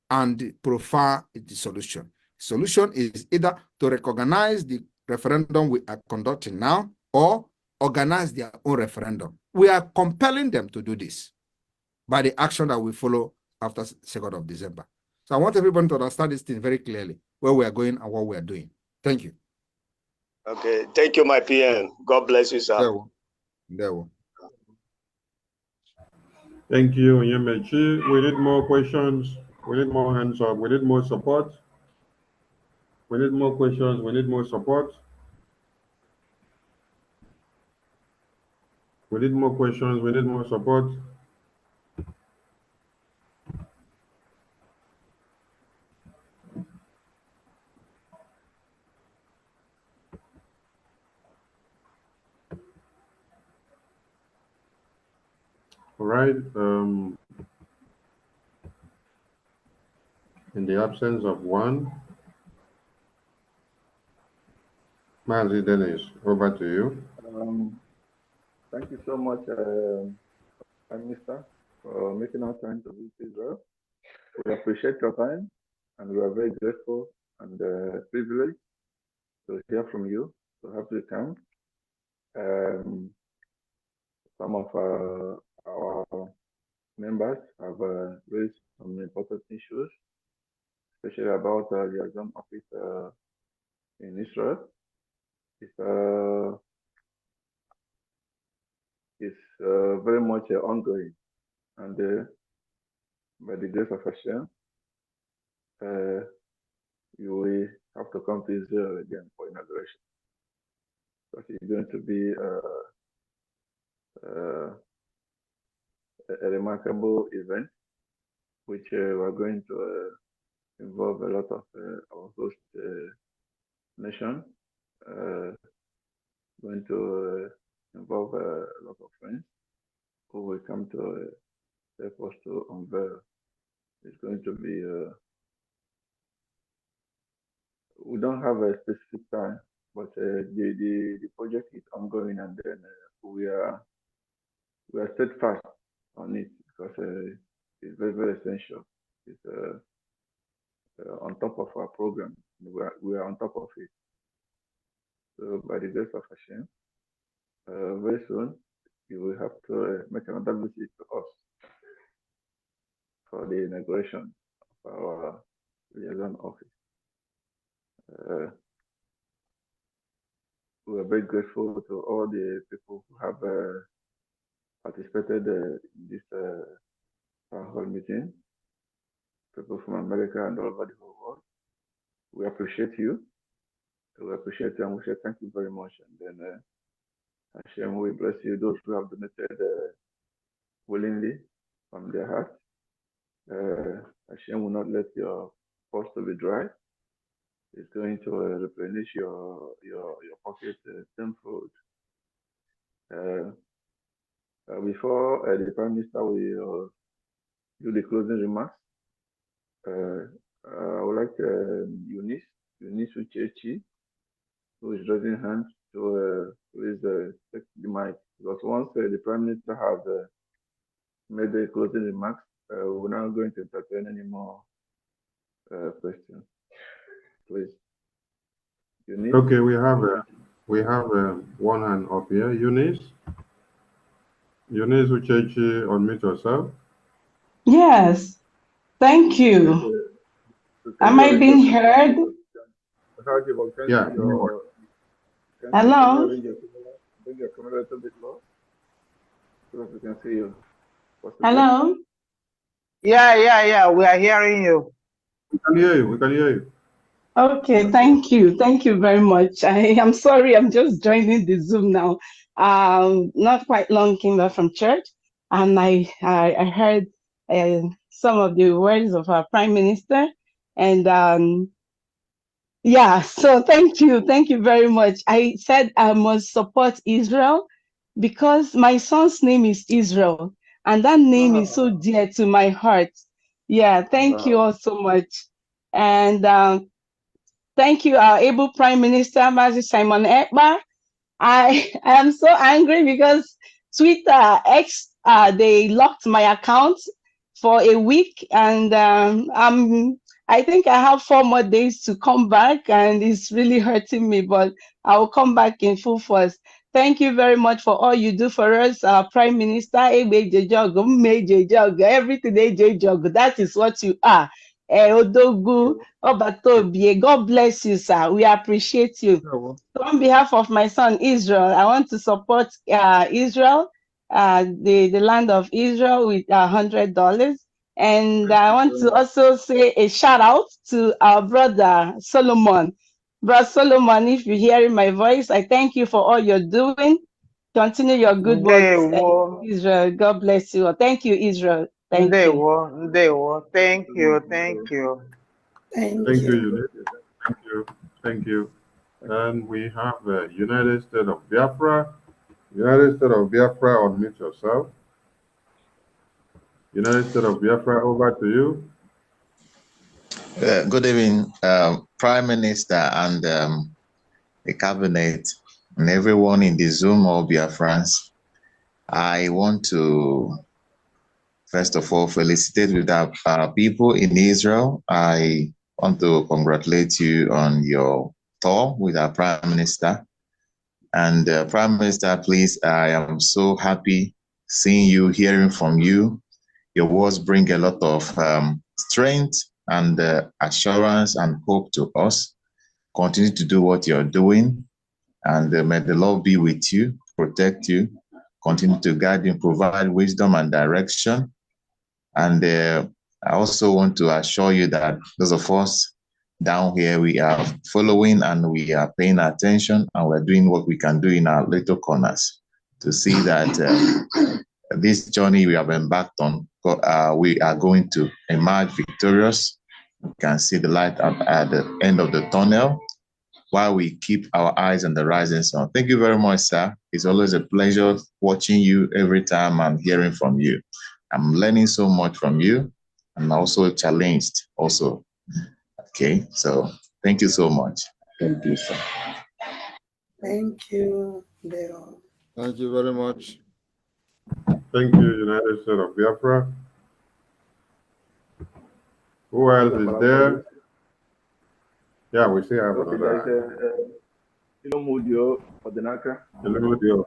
and provide the solution. The solution is either to recognize the referendum we are conducting now or organize their own referendum. We are compelling them to do this by the action that we follow after 2nd of December. So I want everyone to understand this thing very clearly, where we are going and what we are doing. Thank you. Okay. Thank you, my PN. God bless you, sir. There we go. Thank you, Onyemechi. We need more questions. We need more hands up. We need more support. We need more questions. We need more support. We need more questions. We need more support. All right. In the absence of one, Mazi Dennis, over to you. Thank you so much, Prime Minister, for making our time to visit Israel. We appreciate your time, and we are very grateful and privileged to hear from you, to have you come. Some of our members have raised some important issues, especially about the exam office in Israel. It's very much ongoing, and by the grace of Hashem, you will have to come to Israel again for inauguration. Because it's going to be a remarkable event, which we're going to involve a lot of our host nation, going to involve a lot of friends who will come to help us to unveil. It's going to be, we don't have a specific time, but the project is ongoing, and then we are steadfast on it because it's very, very essential. It's on top of our program. We are on top of it. So by the grace of Hashem, very soon you will have to make another visit to us for the inauguration of our liaison office. We are very grateful to all the people who have participated in this town hall meeting, people from America and all over the whole world. We appreciate you. We appreciate you, and we say thank you very much. And then Hashem will bless you, those who have donated willingly from their heart. Hashem will not let your purse to be dry. It's going to replenish your pocket tenfold. Before the Prime Minister will do the closing remarks, I would like Eunice Uchechi, who is raising hands, to please take the mic. Because once the Prime Minister has made the closing remarks, we're not going to entertain any more questions. Please. Eunice? Okay, we have one hand up here. Eunice Uchechi, unmute yourself. Yes, thank you. Am I being heard? Yeah. Hello? Bring your camera a little bit low so that we can see you. Hello? Yeah, we are hearing you. We can hear you. Okay, thank you. Thank you very much. I am sorry, I'm just joining the Zoom now. Not quite long came back from church, and I heard some of the words of our Prime Minister, and yeah, so thank you very much. I said I must support Israel because my son's name is Israel, and that name is so dear to my heart. Yeah, thank you all so much. And thank you, our able Prime Minister, Mazi Simon Ekpa. I am so angry because Twitter X they locked my account for a week, and I think I have 4 more days to come back, and it's really hurting me, but I will come back in full force. Thank you very much for all you do for us, Prime Minister. Everything that is what you are. Odogu, Obatobie, God bless you, sir. We appreciate you. So on behalf of my son Israel, I want to support Israel, the land of Israel, with $100. And I want to also say a shout out to our brother Solomon. Brother Solomon, if you're hearing my voice, I thank you for all you're doing. Continue your good work, Israel. God bless you. Thank you, Israel. Thank you. Thank you. Thank you, Eunice. Thank you. And we have United States of Biafra. United States of Biafra, unmute yourself. United States of Biafra, over to you. Good evening, Prime Minister and the Cabinet and everyone in the Zoom or Biafrans. I want to, first of all, felicitate with our people in Israel. I want to congratulate you on your tour with our Prime Minister. And Prime Minister, please, I am so happy seeing you, hearing from you. Your words bring a lot of strength and assurance and hope to us. Continue to do what you're doing, and may the Lord be with you, protect you, continue to guide you, provide wisdom and direction. And I also want to assure you that those of us down here, we are following and we are paying attention, and we're doing what we can do in our little corners to see that this journey we have embarked on, we are going to emerge victorious. We can see the light at the end of the tunnel while we keep our eyes on the rising sun. Thank you very much, sir. It's always a pleasure watching you every time and hearing from you. I'm learning so much from you and also challenged also. Okay, so thank you so much. Thank you, sir. Thank you, Dale. Thank you very much. Thank you, United States of Biafra. Who else is there? Yeah, we still have Okay, another. Ilomudio Odinaka. Limudio,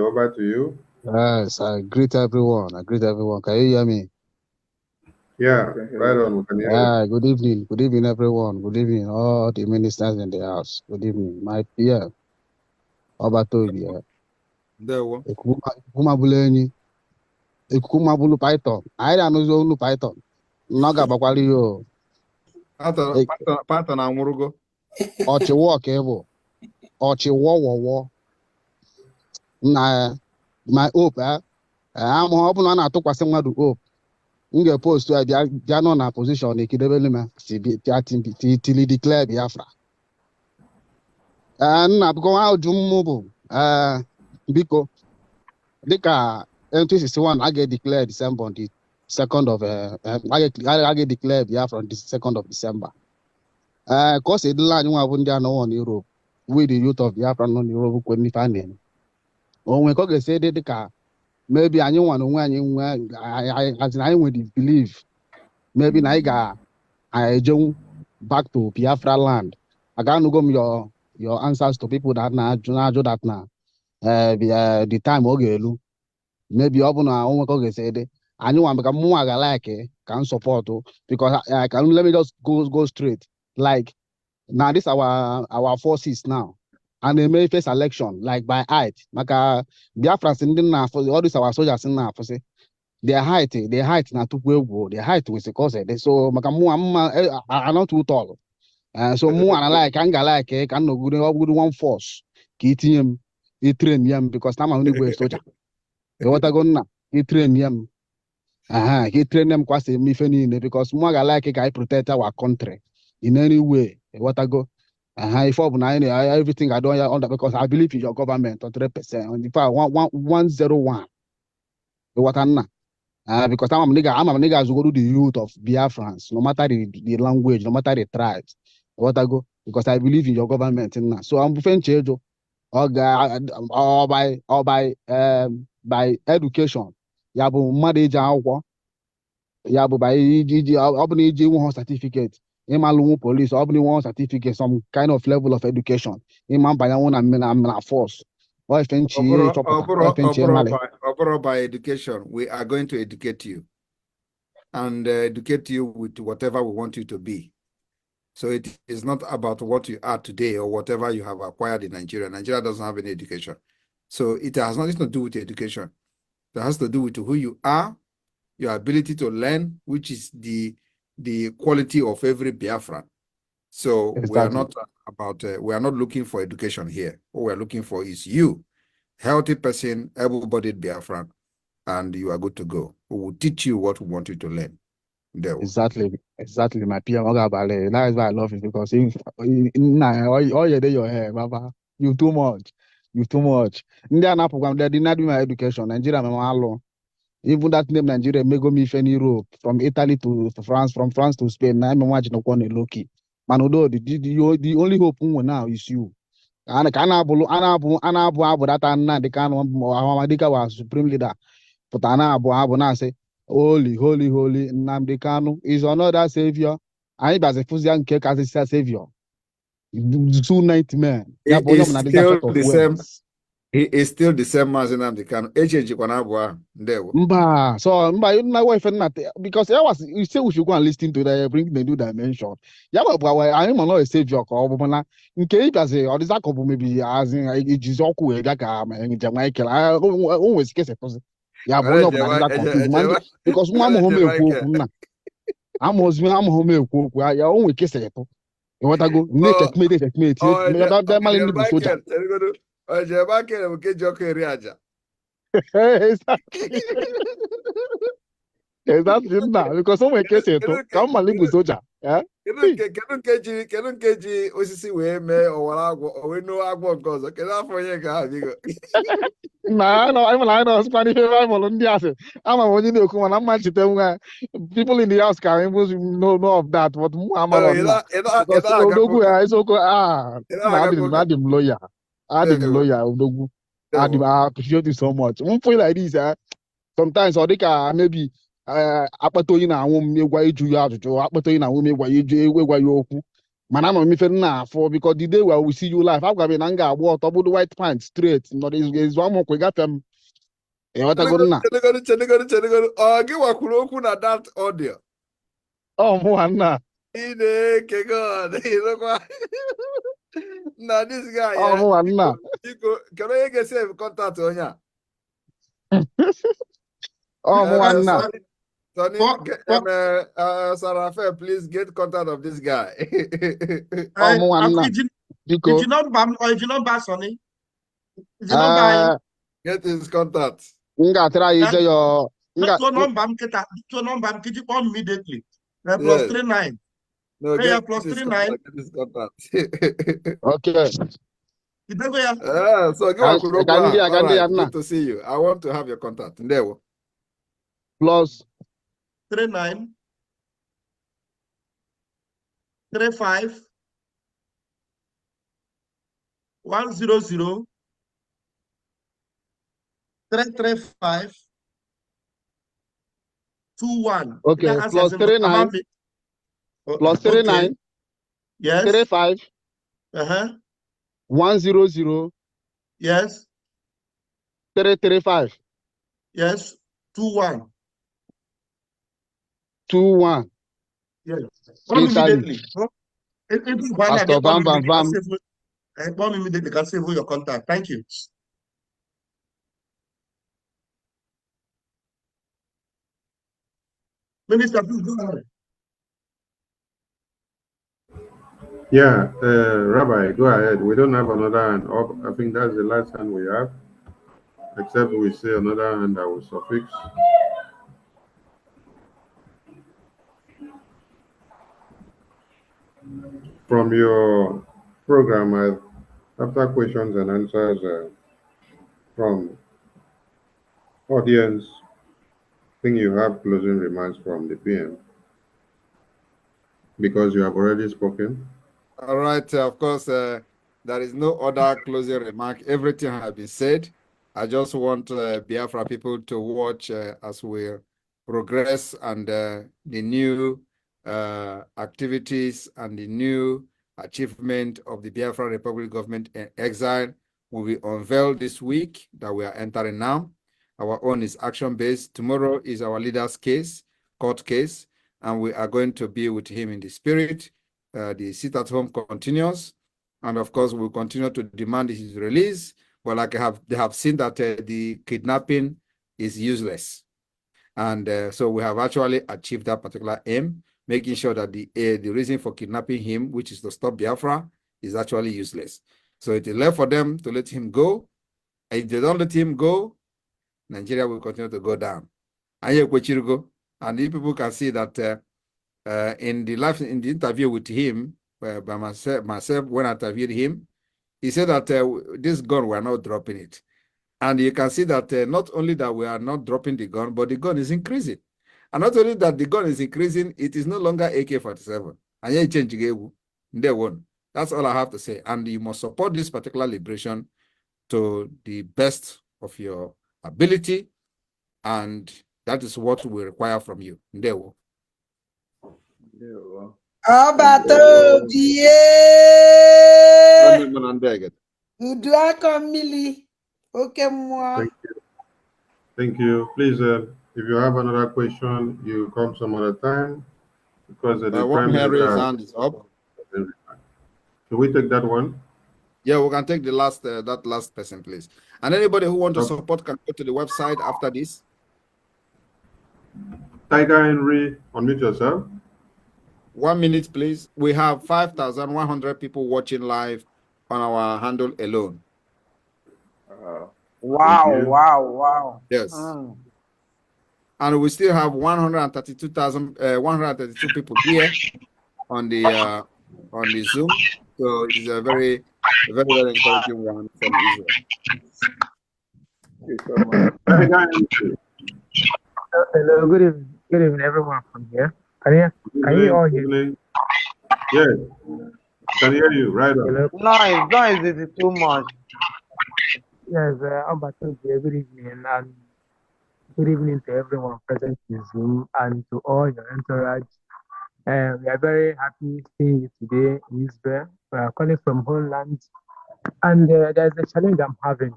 over to you. Yes, I greet everyone. I greet everyone. Can you hear me? Yeah, right on. We can hear you. Good evening. Good evening, everyone. Good evening, all the ministers in the house. Good evening, my peer. Obatobi. Ekukumabuleni. Ekukumabulu Python. I don't know Python. Naga bakwali yo. Python amurugo. Ochiwo kebo. Ochiwo. Na my hope, I'm hoping on atụkwasị mmadụ hope. M ga-post bịa nọ na position ekidebele m si tili declare Biafra. Nna biko ajụ m bụ biko dịka 2061 a ga-declare December on the 2nd of a ga-declare Biafra on the 2nd of December. Ka ọ si edela anyị nwa bụ ndị anọwọ na Europe, we the youth of Biafra nọ na Europe kwe n'ife a na-eme. Onwe ka ọ ga-esi dị dịka maybe anyị nwa na onwe anyị nwere the belief maybe na anyị ga-ejenwu back to Biafra land. I can't go your answers to people that na-ajụ that na the time ọ ga-elu maybe ọ bụ na onwe ka ọ ga-esi dị anyị nwa ka mụnwa ga like ka m support because I can let me just go straight like now this our forces now and they may face election like by height maka Biafra ndị na all these our soldiers na afọsị their height na tukwu egwu their height was cause so maka mụnwa are not too tall so mụnwa na like ka m ga like ka m nọgide one force ka itinye m itrain ya m because na ma igwe soja ịghọtago nna itrain ya m ka itrain ya m kwasị m ife niile because mụnwa ga like ka I protect our country in any way ịghọtago if everything I do under because I believe in your government 100%. In fact, 101. What because I'm a nigga who go to the youth of Biafrans, no matter the language, no matter the tribes. What I go because I believe in your government. So I'm change or by education. Yabu marriage yabu by EG certificate. Imalumu police, one certificate, some kind of level of education. Imam by one and force. Or by education, we are going to educate you and educate you with whatever we want you to be. So it is not about what you are today or whatever you have acquired in Nigeria. Nigeria doesn't have any education. So it has nothing to do with education. It has to do with who you are, your ability to learn, which is the quality of every Biafran. So exactly. We are not looking for education here. What we are looking for is you, healthy person, able-bodied Biafran, and you are good to go. We will teach you what we want you to learn. There. Exactly, my peer. That is why I love it because all your day your hair, Baba. You too much. They did not do my education. Nigeria, Even that name Nigeria may go me in Europe, from Italy to France, from France to Spain. I'm watching on a low key. Man, although the only hope now is you. And Anabu that and the can Madika was supreme leader. But Abu na say, holy, holy, holy, Nnamdi Kanu is another savior. And as a Fuzian cake as a savior. 290 men. He Yeah, but is not still set of the same. words. He is still the same Mazi Nnamdi Kanu. Ejikwana Ndewo. Mba, so my wife and not because I was you say we should go and listen to the bring the new dimension. Yeah, but I am not a savior call, but in case I say or this couple maybe as in it is all cool. And Jamaica, I always guess a person. Yeah, but no, but confused man because one home na. I'm home I always guess it. What I go, checkmate. That man in the soldier. Exactly. Exactly now because someone can say to come and live with soldier. Yeah. Kedu nkeji osisi wee mee ọwara agwọ owe no agwọ nke ọzọ kedu afọ onye ga abịgo Nah, no, I know Spanish rival in the house. I'm a one in the Kuma, I'm much people in the house can know of that, but I'm not because Odogu is okay. Adim lawyer. Adim lawyer, Odogu. Adim, I appreciate you so much. One feel like this, sometimes or they can maybe akpato na awon me gwa eju ya ajuju akpato na awon me gwa eju ewe gwa yoku mana no me fe na for because the day where we see you live I've been anga agbo to the white pants straight no is one more kwega fem e wata go na Chenegodu ọ gị wakwuru okwu na that audio mu anna Ineke God ịnụkwa na this guy mu anna biko kedu onye ga-esave contact onye a mu anna Sonny, Sarafe, please get contact of this guy. If you not ban or if you not ban Sonny, if you not ban get his contact. Try you say your number kiji call immediately. Plus 39. No, get plus 39. Get his contact. Okay. So go all right, good to see you. I want to have your contact. There. Plus 39 35 100 335 21. Okay, plus 39 plus 39 yes 35 100 yes 335 yes 21 21 yes immediately Pastor Bam Bam Bam immediately can save your contact. Thank you. Minister, please go ahead. Yeah, Rabbi, go ahead. We don't have another hand up. I think that's the last hand we have. Except we see another hand that will suffix. From your program, after questions and answers from audience, I think you have closing remarks from the PM because you have already spoken. All right, of course, there is no other closing remark. Everything has been said. I just want Biafra people to watch as we progress and the new activities and the new achievement of the Biafra Republic government in exile will be unveiled this week that we are entering now. Our own is action-based. Tomorrow is our leader's case, court case, and we are going to be with him in the spirit. The sit at home continues, and of course we'll continue to demand his release. But like they have seen that the kidnapping is useless, and so we have actually achieved that particular aim, making sure that the reason for kidnapping him, which is to stop Biafra, is actually useless. So it is left for them to let him go. If they don't let him go, Nigeria will continue to go down. And if people can see that. In the interview with him by myself when I interviewed him, he said that this gun we're not dropping it. And you can see that not only that we are not dropping the gun, but the gun is increasing. And not only that the gun is increasing, it is no longer AK-47. And you change day one. That's all I have to say. And you must support this particular liberation to the best of your ability. And that is what we require from you. Ndewo. Udu aka mmiri oke mmụọ. Thank you. Please, if you have another question, you come some other time because the One Prime hand Minister hand is up. Can we take that one? Yeah, we can take the last that last person, please. And anybody who wants to support can go to the website after this. Tiger Henry, unmute yourself. 1 minute, please. We have 5,100 people watching live on our handle alone. Wow. Yes. And we still have 132 people here on the Zoom. So it's a very encouraging one from Israel. Hello, good evening, everyone from here. Can you all hear me? Yes, can hear you, right on. Noise is too much. Yes, I'm Batu. Good evening, and good evening to everyone present in Zoom and to all your entourage. We are very happy seeing you today in Israel. We are calling from homeland, and there's a challenge I'm having.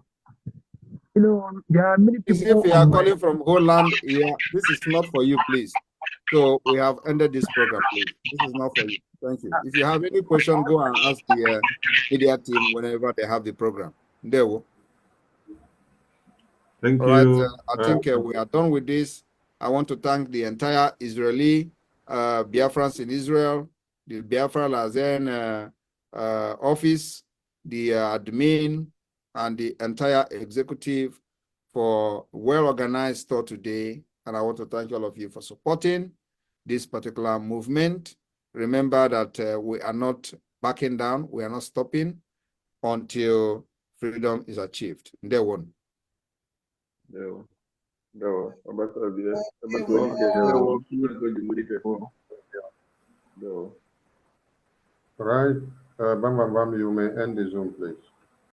You know, there are many people. If you are calling from Holland, yeah, this is not for you, please. So we have ended this program, please. This is not for you. Thank you. If you have any question, go and ask the media team whenever they have the program. There we. Thank All right, you. I think we are done with this. I want to thank the entire Israeli Biafrans in Israel, the Biafra Lazen office, the admin, and the entire executive for well-organized store today. And I want to thank all of you for supporting this particular movement. Remember that we are not backing down. We are not stopping until freedom is achieved. Day one. All right, Bam, you may end the Zoom, please.